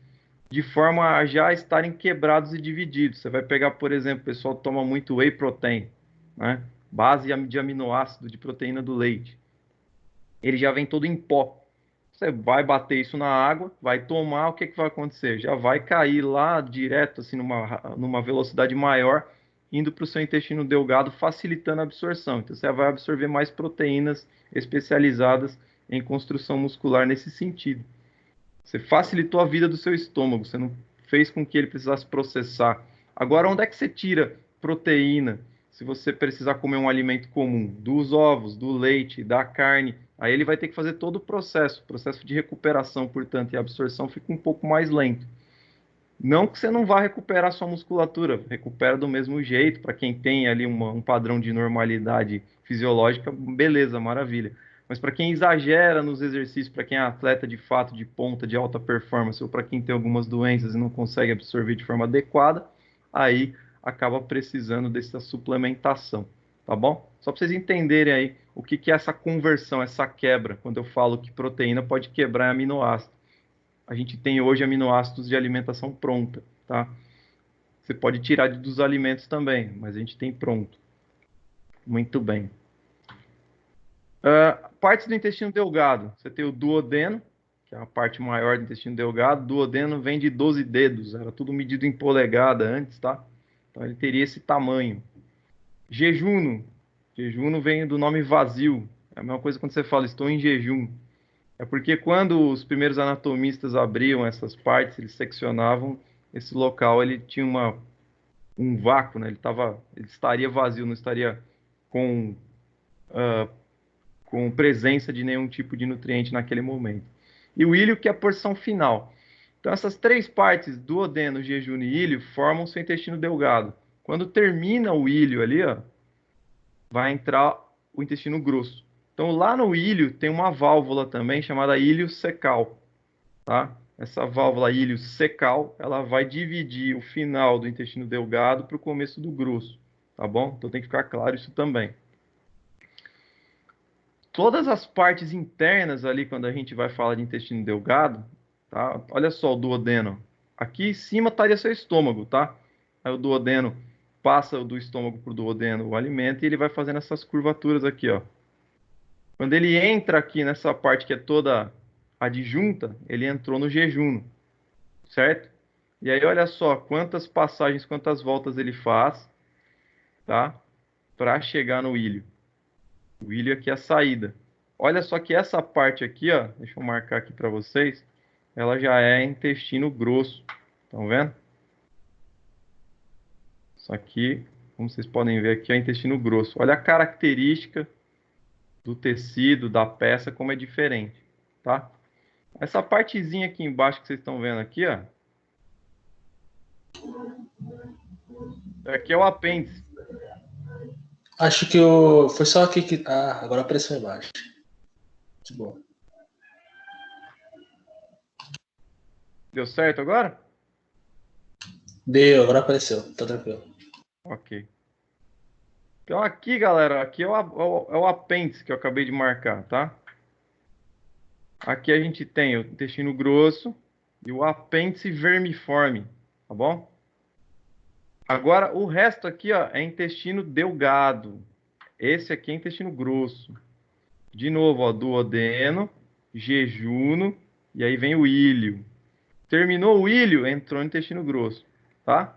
de forma a já estarem quebrados e divididos. Você vai pegar, por exemplo, o pessoal toma muito whey protein, né? Base de aminoácido de proteína do leite. Ele já vem todo em pó. Você vai bater isso na água, vai tomar, o que vai acontecer? Já vai cair lá direto, assim, numa velocidade maior, indo para o seu intestino delgado, facilitando a absorção. Então, você vai absorver mais proteínas especializadas em construção muscular nesse sentido. Você facilitou a vida do seu estômago, você não fez com que ele precisasse processar. Agora, onde é que você tira proteína? Se você precisar comer um alimento comum, dos ovos, do leite, da carne, aí ele vai ter que fazer todo o processo de recuperação, portanto, e absorção fica um pouco mais lento. Não que você não vá recuperar sua musculatura, recupera do mesmo jeito, para quem tem ali um padrão de normalidade fisiológica, beleza, maravilha. Mas para quem exagera nos exercícios, para quem é atleta de fato de ponta, de alta performance, ou para quem tem algumas doenças e não consegue absorver de forma adequada, aí acaba precisando dessa suplementação, tá bom? Só para vocês entenderem aí o que é essa conversão, essa quebra, quando eu falo que proteína pode quebrar aminoácido. A gente tem hoje aminoácidos de alimentação pronta, tá? Você pode tirar dos alimentos também, mas a gente tem pronto. Muito bem. Partes do intestino delgado. Você tem o duodeno, que é a parte maior do intestino delgado. Duodeno vem de 12 dedos, era tudo medido em polegada antes, tá? Então ele teria esse tamanho. Jejuno. Jejuno vem do nome vazio. É a mesma coisa quando você fala, estou em jejum. É porque quando os primeiros anatomistas abriam essas partes, eles seccionavam esse local, ele tinha um vácuo, né? Ele estaria vazio, não estaria com, com presença de nenhum tipo de nutriente naquele momento. E o íleo, que é a porção final. Então, essas três partes, duodeno, jejum e íleo, formam o seu intestino delgado. Quando termina o íleo ali, ó, vai entrar o intestino grosso. Então, lá no íleo tem uma válvula também chamada íleo cecal, tá? Essa válvula íleo cecal, ela vai dividir o final do intestino delgado para o começo do grosso, tá bom? Então tem que ficar claro isso também. Todas as partes internas ali, quando a gente vai falar de intestino delgado, tá? Olha só o duodeno. Aqui em cima estaria seu estômago, tá? Aí o duodeno passa do estômago para o duodeno o alimento e ele vai fazendo essas curvaturas aqui, ó. Quando ele entra aqui nessa parte que é toda adjunta, ele entrou no jejum, certo? E aí olha só quantas passagens, quantas voltas ele faz, tá? Para chegar no íleo. O íleo aqui é a saída. Olha só que essa parte aqui, ó, deixa eu marcar aqui para vocês, ela já é intestino grosso. Estão vendo? Isso aqui, como vocês podem ver aqui, é intestino grosso. Olha a característica do tecido, da peça, como é diferente, tá? Essa partezinha aqui embaixo que vocês estão vendo aqui, ó, aqui é o apêndice. Acho que foi só aqui que... Ah, agora apareceu a imagem. Que bom. Deu certo agora? Deu, agora apareceu. Tá tranquilo. Ok. Então aqui, galera, aqui é o apêndice que eu acabei de marcar, tá? Aqui a gente tem o intestino grosso e o apêndice vermiforme, tá bom? Agora, o resto aqui, ó, é intestino delgado. Esse aqui é intestino grosso. De novo, ó, duodeno, jejuno, e aí vem o íleo. Terminou o íleo, entrou no intestino grosso, tá?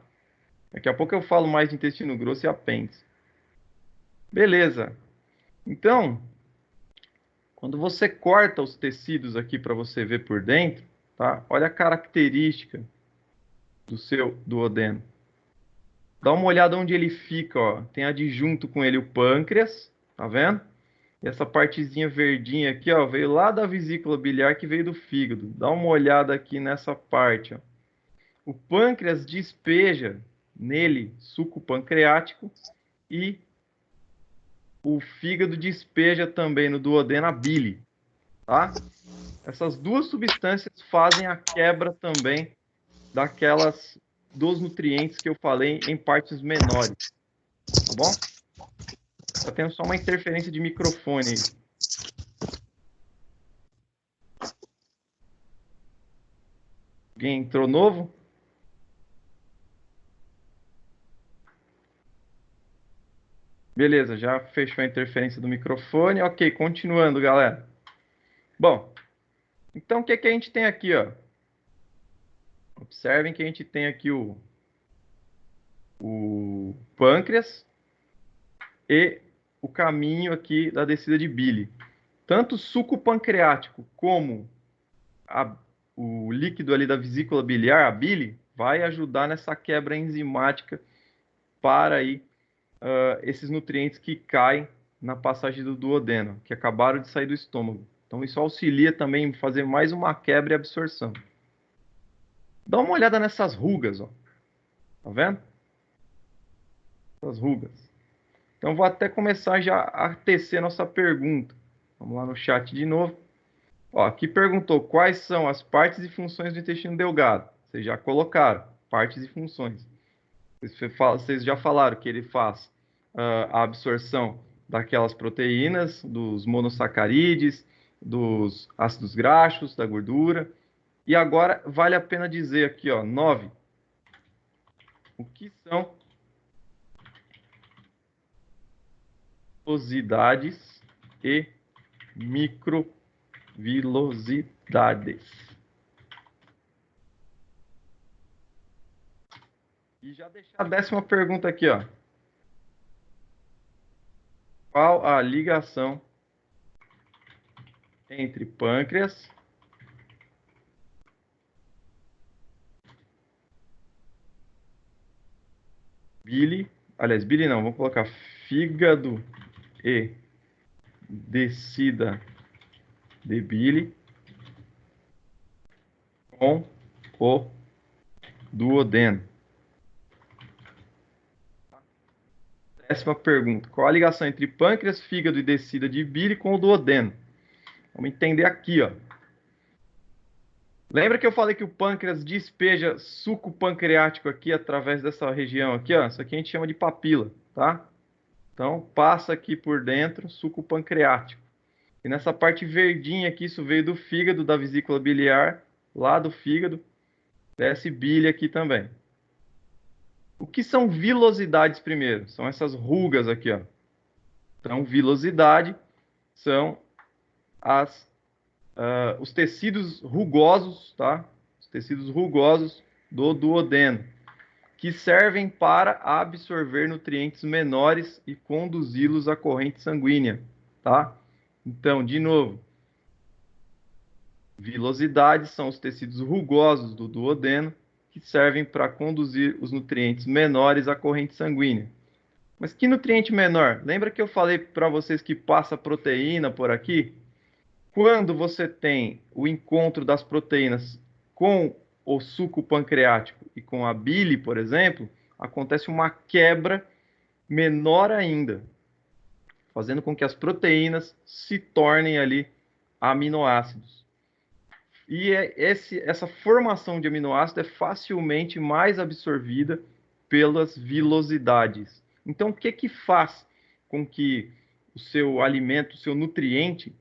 Daqui a pouco eu falo mais de intestino grosso e apêndice. Beleza. Então, quando você corta os tecidos aqui para você ver por dentro, tá? Olha a característica do seu duodeno. Dá uma olhada onde ele fica, ó. Tem adjunto com ele o pâncreas, tá vendo? E essa partezinha verdinha aqui, ó, veio lá da vesícula biliar que veio do fígado. Dá uma olhada aqui nessa parte, ó. O pâncreas despeja nele suco pancreático e o fígado despeja também no duodeno a bile, tá? Essas duas substâncias fazem a quebra também dos nutrientes que eu falei em partes menores, tá bom? Tá tendo só uma interferência de microfone aí. Alguém entrou novo? Beleza, já fechou a interferência do microfone. Ok, continuando, galera. Bom, então o que a gente tem aqui, ó? Observem que a gente tem aqui o pâncreas e o caminho aqui da descida de bile. Tanto o suco pancreático como o líquido ali da vesícula biliar, a bile, vai ajudar nessa quebra enzimática para aí, esses nutrientes que caem na passagem do duodeno, que acabaram de sair do estômago. Então isso auxilia também em fazer mais uma quebra e absorção. Dá uma olhada nessas rugas, ó. Tá vendo? Essas rugas. Então vou até começar já a tecer nossa pergunta. Vamos lá no chat de novo. Ó, aqui perguntou quais são as partes e funções do intestino delgado. Vocês já colocaram partes e funções. Vocês já falaram que ele faz a absorção daquelas proteínas, dos monossacarídeos, dos ácidos graxos, da gordura. E agora vale a pena dizer aqui, ó, 9. O que são velocidades e microvelocidades? E já deixar a 10ª pergunta aqui, ó. Qual a ligação entre pâncreas bile não, vamos colocar fígado e descida de bile com o duodeno? 10ª pergunta. Qual a ligação entre pâncreas, fígado e descida de bile com o duodeno? Vamos entender aqui, ó. Lembra que eu falei que o pâncreas despeja suco pancreático aqui através dessa região aqui, ó? Isso aqui a gente chama de papila, tá? Então, passa aqui por dentro suco pancreático. E nessa parte verdinha aqui, isso veio do fígado, da vesícula biliar, lá do fígado, desce bile aqui também. O que são vilosidades primeiro? São essas rugas aqui, ó. Então, vilosidade são os tecidos rugosos, tá? Os tecidos rugosos do duodeno, que servem para absorver nutrientes menores e conduzi-los à corrente sanguínea, tá? Então, de novo, vilosidades são os tecidos rugosos do duodeno que servem para conduzir os nutrientes menores à corrente sanguínea. Mas que nutriente menor? Lembra que eu falei para vocês que passa proteína por aqui? Quando você tem o encontro das proteínas com o suco pancreático e com a bile, por exemplo, acontece uma quebra menor ainda, fazendo com que as proteínas se tornem ali aminoácidos. E essa formação de aminoácido é facilmente mais absorvida pelas vilosidades. Então, o que faz com que o seu alimento, o seu nutriente,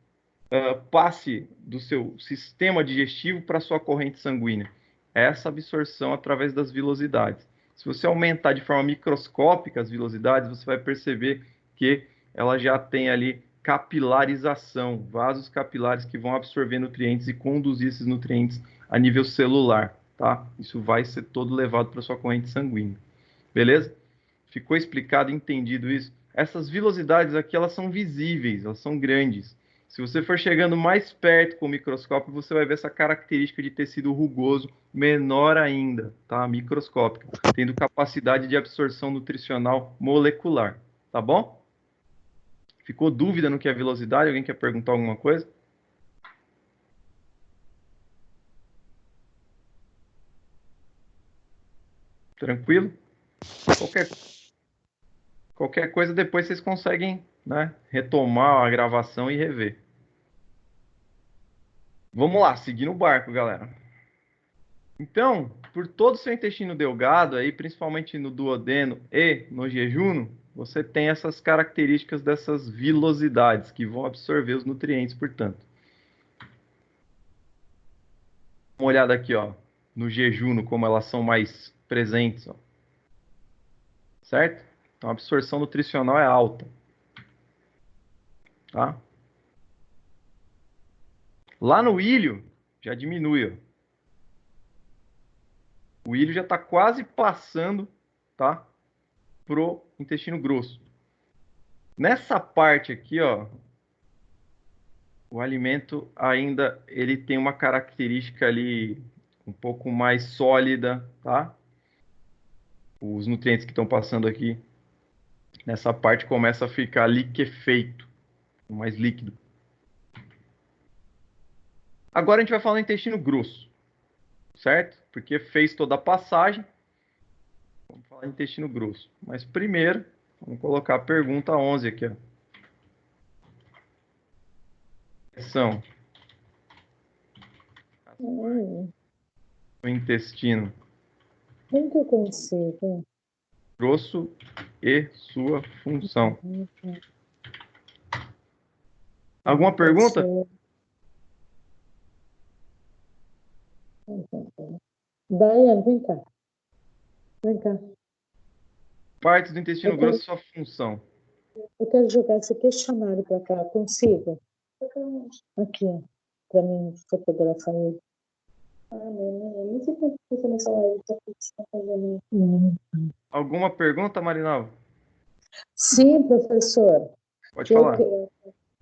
passe do seu sistema digestivo para a sua corrente sanguínea? Essa absorção através das vilosidades. Se você aumentar de forma microscópica as vilosidades, você vai perceber que ela já tem ali capilarização, vasos capilares que vão absorver nutrientes e conduzir esses nutrientes a nível celular, tá? Isso vai ser todo levado para a sua corrente sanguínea. Beleza? Ficou explicado, entendido isso? Essas vilosidades aqui, elas são visíveis, elas são grandes. Se você for chegando mais perto com o microscópio, você vai ver essa característica de tecido rugoso menor ainda, tá? Microscópica, tendo capacidade de absorção nutricional molecular, tá bom? Ficou dúvida no que é velocidade? Alguém quer perguntar alguma coisa? Tranquilo? Qualquer coisa depois vocês conseguem, né, retomar a gravação e rever. Vamos lá, seguindo o barco, galera. Então, por todo o seu intestino delgado, aí, principalmente no duodeno e no jejuno, você tem essas características dessas vilosidades que vão absorver os nutrientes, portanto. Uma olhada aqui, ó, no jejuno, como elas são mais presentes, ó. Certo? Então, a absorção nutricional é alta. Tá? Lá no ilho, já diminui, ó. O ilho já está quase passando, tá, pro intestino grosso. Nessa parte aqui, ó, o alimento ainda ele tem uma característica ali um pouco mais sólida, tá? Os nutrientes que estão passando aqui nessa parte começa a ficar liquefeito, mais líquido. Agora a gente vai falar do intestino grosso, certo? Porque fez toda a passagem. Vamos falar do intestino grosso. Mas primeiro, vamos colocar a pergunta 11 aqui, ó. São o intestino Como que eu consigo? grosso e sua função. Alguma pergunta? Daiane, vem cá. Vem cá. Partes do intestino grosso e sua função. Eu quero jogar esse questionário para cá. Consigo? Aqui, para mim fotografar ele. Não sei como você não fala isso. Alguma pergunta, Marinalva? Sim, professor. Pode falar.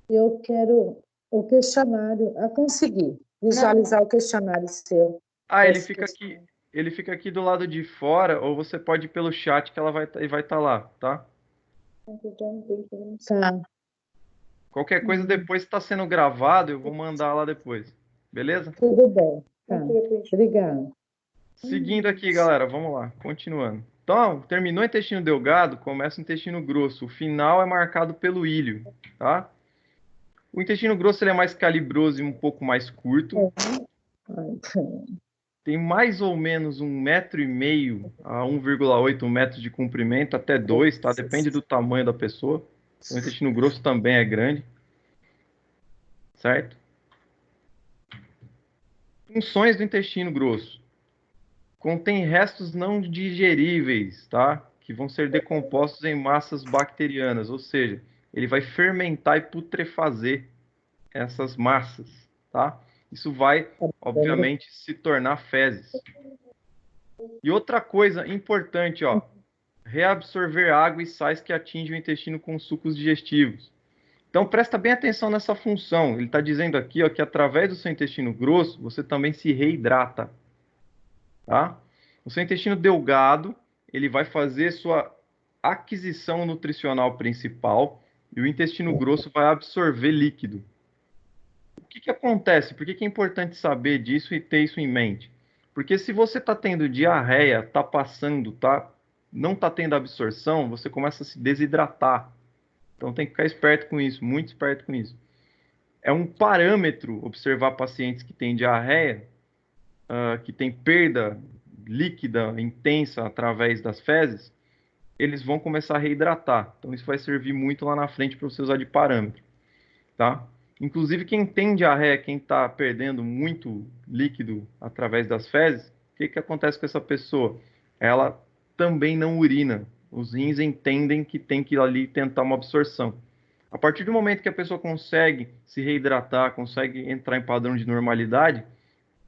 Eu quero o questionário, a conseguir visualizar o questionário seu. Ele fica aqui do lado de fora, ou você pode ir pelo chat que ela vai estar lá, tá? Tá. Qualquer coisa depois está sendo gravado, eu vou mandar lá depois. Beleza? Tudo bem. Tá. Obrigada. Seguindo aqui, galera, vamos lá, continuando. Então, terminou o intestino delgado, começa o intestino grosso. O final é marcado pelo íleo, tá? O intestino grosso ele é mais calibroso e um pouco mais curto. Tem mais ou menos 1,5 m a 1,8 metros de comprimento, até 2, tá? Depende do tamanho da pessoa. O intestino grosso também é grande. Certo? Funções do intestino grosso. Contém restos não digeríveis, tá? Que vão ser decompostos em massas bacterianas, ou seja, ele vai fermentar e putrefazer essas massas, tá? Isso vai, obviamente, se tornar fezes. E outra coisa importante, ó, reabsorver água e sais que atingem o intestino com sucos digestivos. Então, presta bem atenção nessa função. Ele está dizendo aqui, ó, que através do seu intestino grosso, você também se reidrata, tá? O seu intestino delgado, ele vai fazer sua aquisição nutricional principal e o intestino grosso vai absorver líquido. O que acontece? Por que é importante saber disso e ter isso em mente? Porque se você está tendo diarreia, está passando, não está tendo absorção, você começa a se desidratar. Então tem que ficar esperto com isso, muito esperto com isso. É um parâmetro observar pacientes que têm diarreia, que têm perda líquida intensa através das fezes, eles vão começar a reidratar. Então isso vai servir muito lá na frente para você usar de parâmetro, tá? Inclusive quem tem diarreia, quem está perdendo muito líquido através das fezes, o que acontece com essa pessoa? Ela também não urina. Os rins entendem que tem que ir ali tentar uma absorção. A partir do momento que a pessoa consegue se reidratar, consegue entrar em padrão de normalidade,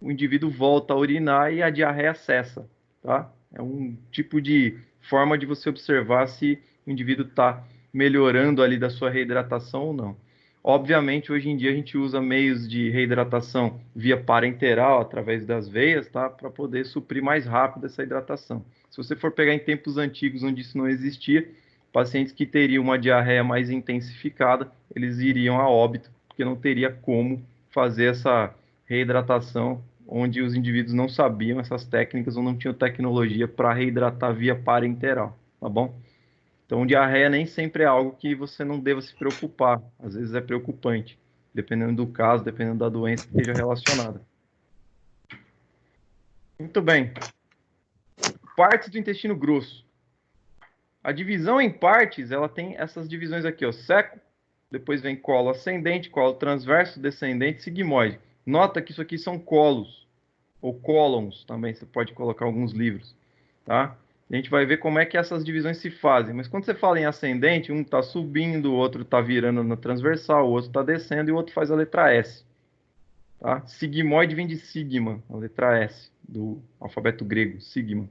o indivíduo volta a urinar e a diarreia cessa, tá? É um tipo de forma de você observar se o indivíduo está melhorando ali da sua reidratação ou não. Obviamente, hoje em dia a gente usa meios de reidratação via parenteral, através das veias, tá? Para poder suprir mais rápido essa hidratação. Se você for pegar em tempos antigos onde isso não existia, pacientes que teriam uma diarreia mais intensificada, eles iriam a óbito, porque não teria como fazer essa reidratação, onde os indivíduos não sabiam essas técnicas ou não tinham tecnologia para reidratar via parenteral, tá bom? Então, diarreia nem sempre é algo que você não deva se preocupar. Às vezes é preocupante, dependendo do caso, dependendo da doença que esteja relacionada. Muito bem. Partes do intestino grosso. A divisão em partes, ela tem essas divisões aqui, ó, seco, depois vem colo ascendente, colo transverso, descendente, sigmoide. Nota que isso aqui são colos, ou cólons também, você pode colocar alguns livros, tá? A gente vai ver como é que essas divisões se fazem. Mas quando você fala em ascendente, um está subindo, o outro está virando na transversal, o outro está descendo e o outro faz a letra S. Tá? Sigmoide vem de sigma, a letra S, do alfabeto grego, sigma.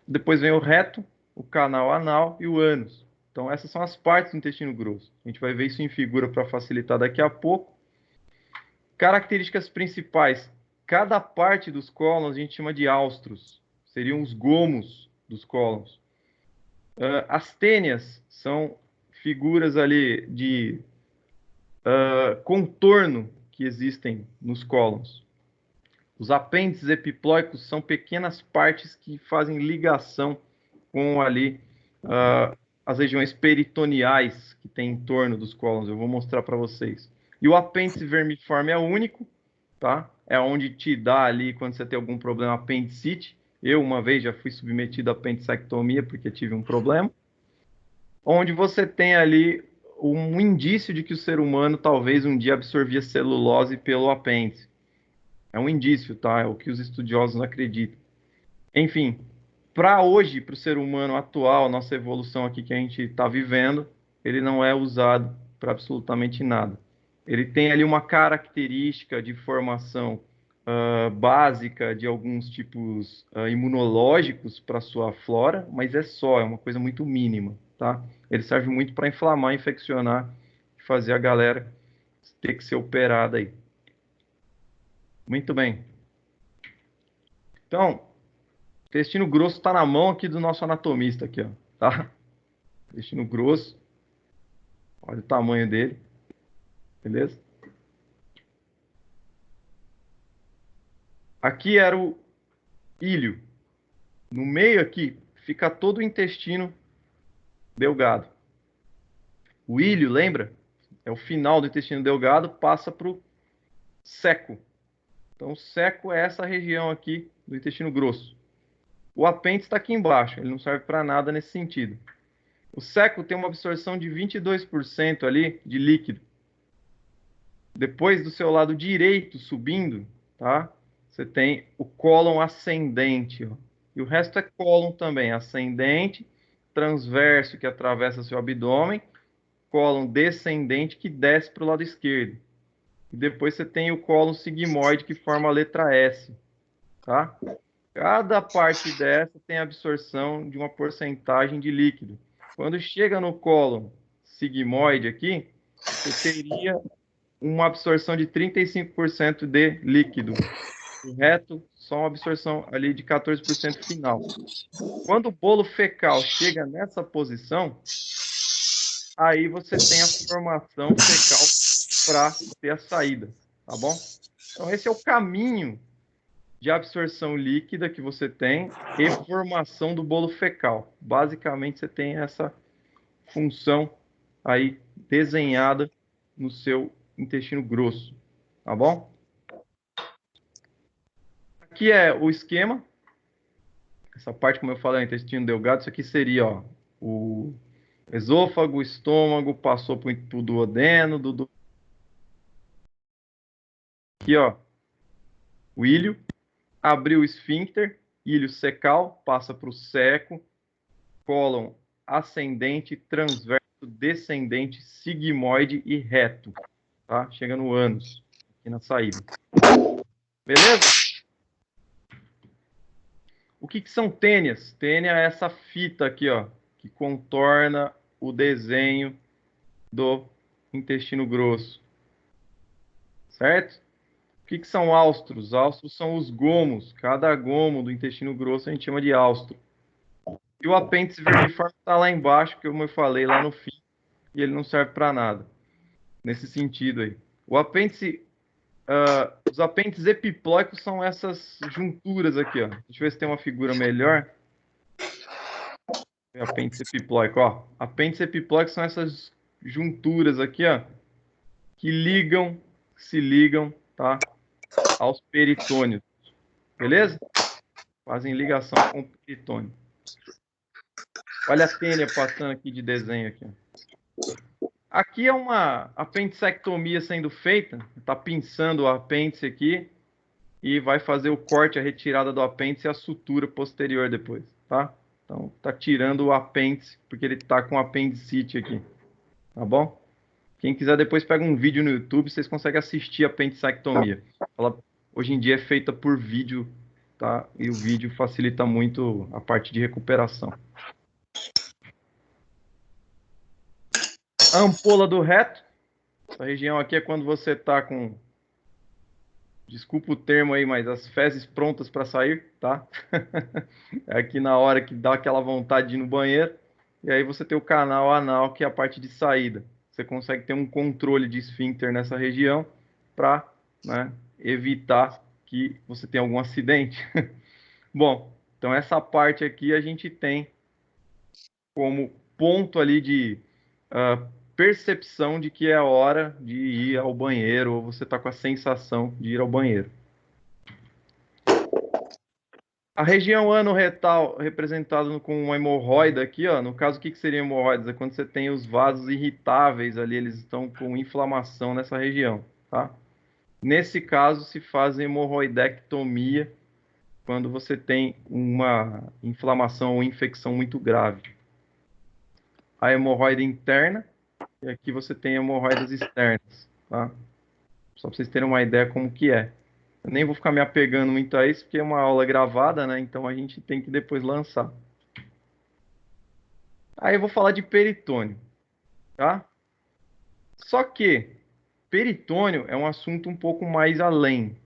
Depois vem o reto, o canal anal e o ânus. Então essas são as partes do intestino grosso. A gente vai ver isso em figura para facilitar daqui a pouco. Características principais. Cada parte dos cólons a gente chama de áustros. Seriam os gomos dos cólons. As tênias são figuras ali de contorno que existem nos cólons. Os apêndices epiplóicos são pequenas partes que fazem ligação com ali as regiões peritoneais que tem em torno dos cólons. Eu vou mostrar para vocês. E o apêndice vermiforme é único, tá? É onde te dá ali, quando você tem algum problema, apendicite. Eu, uma vez, já fui submetido à apendicectomia porque tive um problema, onde você tem ali um indício de que o ser humano talvez um dia absorvia celulose pelo apêndice. É um indício, tá? É o que os estudiosos acreditam. Enfim, para hoje, para o ser humano atual, nossa evolução aqui que a gente está vivendo, ele não é usado para absolutamente nada. Ele tem ali uma característica de formação básica de alguns tipos imunológicos para sua flora, mas é só, é uma coisa muito mínima, tá? Ele serve muito para inflamar, infeccionar e fazer a galera ter que ser operada aí. Muito bem. Então, o intestino grosso está na mão aqui do nosso anatomista aqui, ó, tá? Intestino grosso. Olha o tamanho dele. Beleza? Aqui era o íleo. No meio aqui fica todo o intestino delgado. O íleo, lembra? É o final do intestino delgado, passa para o seco. Então, o seco é essa região aqui do intestino grosso. O apêndice está aqui embaixo, ele não serve para nada nesse sentido. O seco tem uma absorção de 22% ali de líquido. Depois do seu lado direito subindo, tá? Você tem o cólon ascendente, ó. E o resto é cólon também, ascendente, transverso que atravessa seu abdômen, cólon descendente que desce para o lado esquerdo. E depois você tem o cólon sigmoide que forma a letra S, tá? Cada parte dessa tem absorção de uma porcentagem de líquido. Quando chega no cólon sigmoide aqui, você teria uma absorção de 35% de líquido. Correto? Só uma absorção ali de 14% final. Quando o bolo fecal chega nessa posição, aí você tem a formação fecal para ter a saída, tá bom? Então esse é o caminho de absorção líquida que você tem e formação do bolo fecal. Basicamente você tem essa função aí desenhada no seu intestino grosso, tá bom? Aqui é o esquema. Essa parte, como eu falei, é o intestino delgado. Isso aqui seria, ó, o esôfago, o estômago, passou para o duodeno, aqui, ó, o íleo, abriu o esfíncter, íleo secal, passa para o seco, cólon ascendente, transverso, descendente, sigmoide e reto, tá? Chega no ânus, aqui na saída. Beleza? O que são tênias? Tênia é essa fita aqui, ó, que contorna o desenho do intestino grosso. Certo? O que são áustros? Áustros são os gomos. Cada gomo do intestino grosso a gente chama de áustro. E o apêndice vermiforme está lá embaixo, como eu falei lá no fim, e ele não serve para nada. Nesse sentido aí. O apêndice, os apêndices epiploicos são essas junturas aqui, ó. Deixa eu ver se tem uma figura melhor. Apêndice epiploico, ó. Apêndice epiploico são essas junturas aqui, ó, que se ligam, tá, aos peritônios. Beleza? Fazem ligação com o peritônio. Olha a tênia passando aqui de desenho aqui. Aqui é uma apendicectomia sendo feita. Está pinçando o apêndice aqui e vai fazer o corte, a retirada do apêndice e a sutura posterior depois, tá? Então, tá tirando o apêndice, porque ele tá com apendicite aqui, tá bom? Quem quiser depois pega um vídeo no YouTube, vocês conseguem assistir a apendicectomia. Ela, hoje em dia, é feita por vídeo, tá? E o vídeo facilita muito a parte de recuperação. A ampola do reto. Essa região aqui é quando você tá com... Desculpa o termo aí, mas as fezes prontas para sair, tá? É aqui na hora que dá aquela vontade de ir no banheiro. E aí você tem o canal anal, que é a parte de saída. Você consegue ter um controle de esfíncter nessa região para, né, evitar que você tenha algum acidente. Bom, então essa parte aqui a gente tem como ponto ali de percepção de que é hora de ir ao banheiro, ou você está com a sensação de ir ao banheiro. A região ano retal representada com uma hemorroida aqui, ó. No caso, o que seria hemorroidas? É quando você tem os vasos irritáveis ali, eles estão com inflamação nessa região, tá? Nesse caso, se faz hemorroidectomia quando você tem uma inflamação ou infecção muito grave. A hemorroida interna, e aqui você tem hemorroidas externas, tá? Só para vocês terem uma ideia como que é. Eu nem vou ficar me apegando muito a isso, porque é uma aula gravada, né? Então a gente tem que depois lançar. Aí eu vou falar de peritônio, tá? Só que peritônio é um assunto um pouco mais além.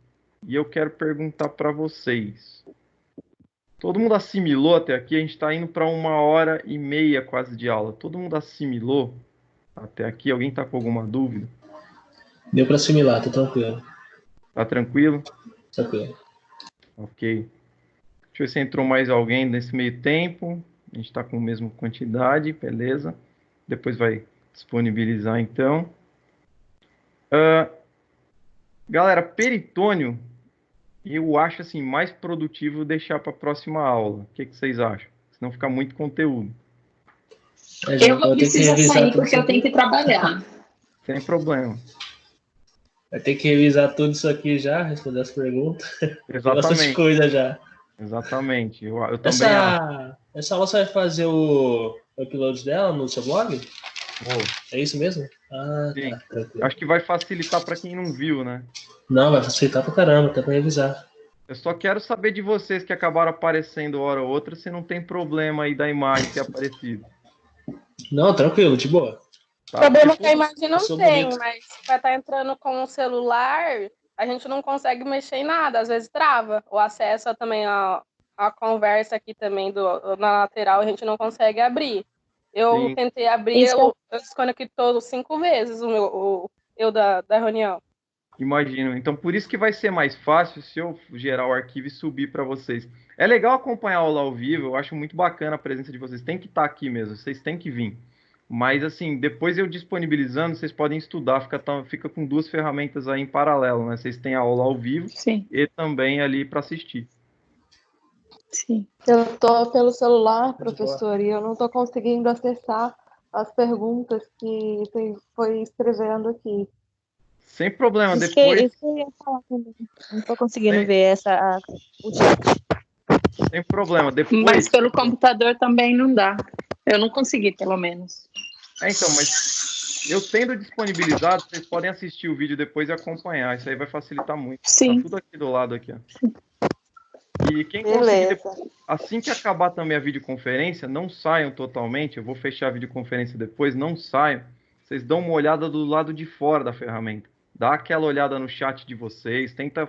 E eu quero perguntar para vocês. Todo mundo assimilou até aqui? A gente está indo para 1h30 quase de aula. Todo mundo assimilou até aqui? Alguém está com alguma dúvida? Deu para assimilar, tá tranquilo. Tá tranquilo? Tranquilo. Ok. Deixa eu ver se entrou mais alguém nesse meio tempo. A gente está com a mesma quantidade, beleza. Depois vai disponibilizar, então. Galera, peritônio, eu acho assim mais produtivo deixar para a próxima aula. O que vocês acham? Senão fica muito conteúdo. Eu vou precisar sair porque eu tenho que trabalhar. Sem problema. Vai ter que revisar tudo isso aqui já, responder as perguntas. Exatamente. Tem bastante coisa já. Exatamente. Eu também acho. Essa aula você vai fazer o upload dela no seu blog? É isso mesmo? Ah, sim. Tá, tranquilo. Acho que vai facilitar para quem não viu, né? Não, vai facilitar pra caramba, até pra revisar. Eu só quero saber de vocês que acabaram aparecendo hora ou outra, se não tem problema aí da imagem ter aparecido. Não, tranquilo, de boa. O problema que a imagem não tem, bonito. mas vai estar entrando com o celular, a gente não consegue mexer em nada, às vezes trava. O acesso também a conversa aqui também na lateral, a gente não consegue abrir. Eu Sim. tentei abrir, eu desconectou 5 vezes eu da reunião. Imagino. Então, por isso que vai ser mais fácil se eu gerar o arquivo e subir para vocês. É legal acompanhar a aula ao vivo, eu acho muito bacana a presença de vocês. Tem que estar aqui mesmo, vocês têm que vir. Mas, assim, depois eu disponibilizando, vocês podem estudar, fica com 2 ferramentas aí em paralelo, né? Vocês têm a aula ao vivo Sim. E também ali para assistir. Sim. Eu estou pelo celular, professor, e eu não estou conseguindo acessar as perguntas que você foi escrevendo aqui. Sem problema, Isso depois... que eu ia falar também. Não estou conseguindo ver o chat. Sem problema, depois... Mas pelo computador também não dá. Eu não consegui, pelo menos. Então, mas eu tendo disponibilizado, vocês podem assistir o vídeo depois e acompanhar. Isso aí vai facilitar muito. Sim. Tá tudo aqui do lado aqui, ó. E quem conseguir, assim que acabar também a videoconferência, não saiam totalmente. Eu vou fechar a videoconferência depois, não saiam. Vocês dão uma olhada do lado de fora da ferramenta. Dá aquela olhada no chat de vocês, tenta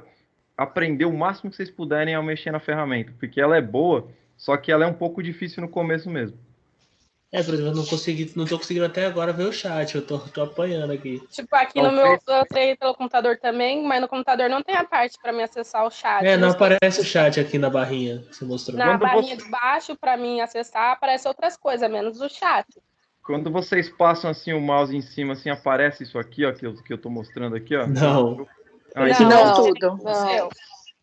aprender o máximo que vocês puderem ao mexer na ferramenta, porque ela é boa, só que ela é um pouco difícil no começo mesmo. Por exemplo, eu não tô conseguindo até agora ver o chat, eu tô apanhando aqui. Tipo, aqui no meu, eu treino pelo computador também, mas no computador não tem a parte para mim acessar o chat. Não aparece o chat aqui na barrinha que você mostrou. Na barrinha de baixo, para mim acessar, aparece outras coisas, menos o chat. Quando vocês passam assim o mouse em cima, assim, aparece isso aqui, ó, que eu tô mostrando aqui, ó. Não. Não tudo. Não.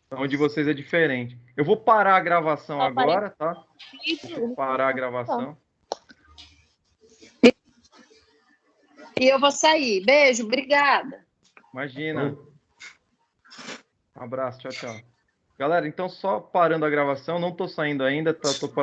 Então, de vocês é diferente. Eu vou parar a gravação agora, tá? Deixa eu parar a gravação. E eu vou sair. Beijo, obrigada. Imagina. Um abraço, tchau, tchau. Galera, então só parando a gravação, não tô saindo ainda, tô parando.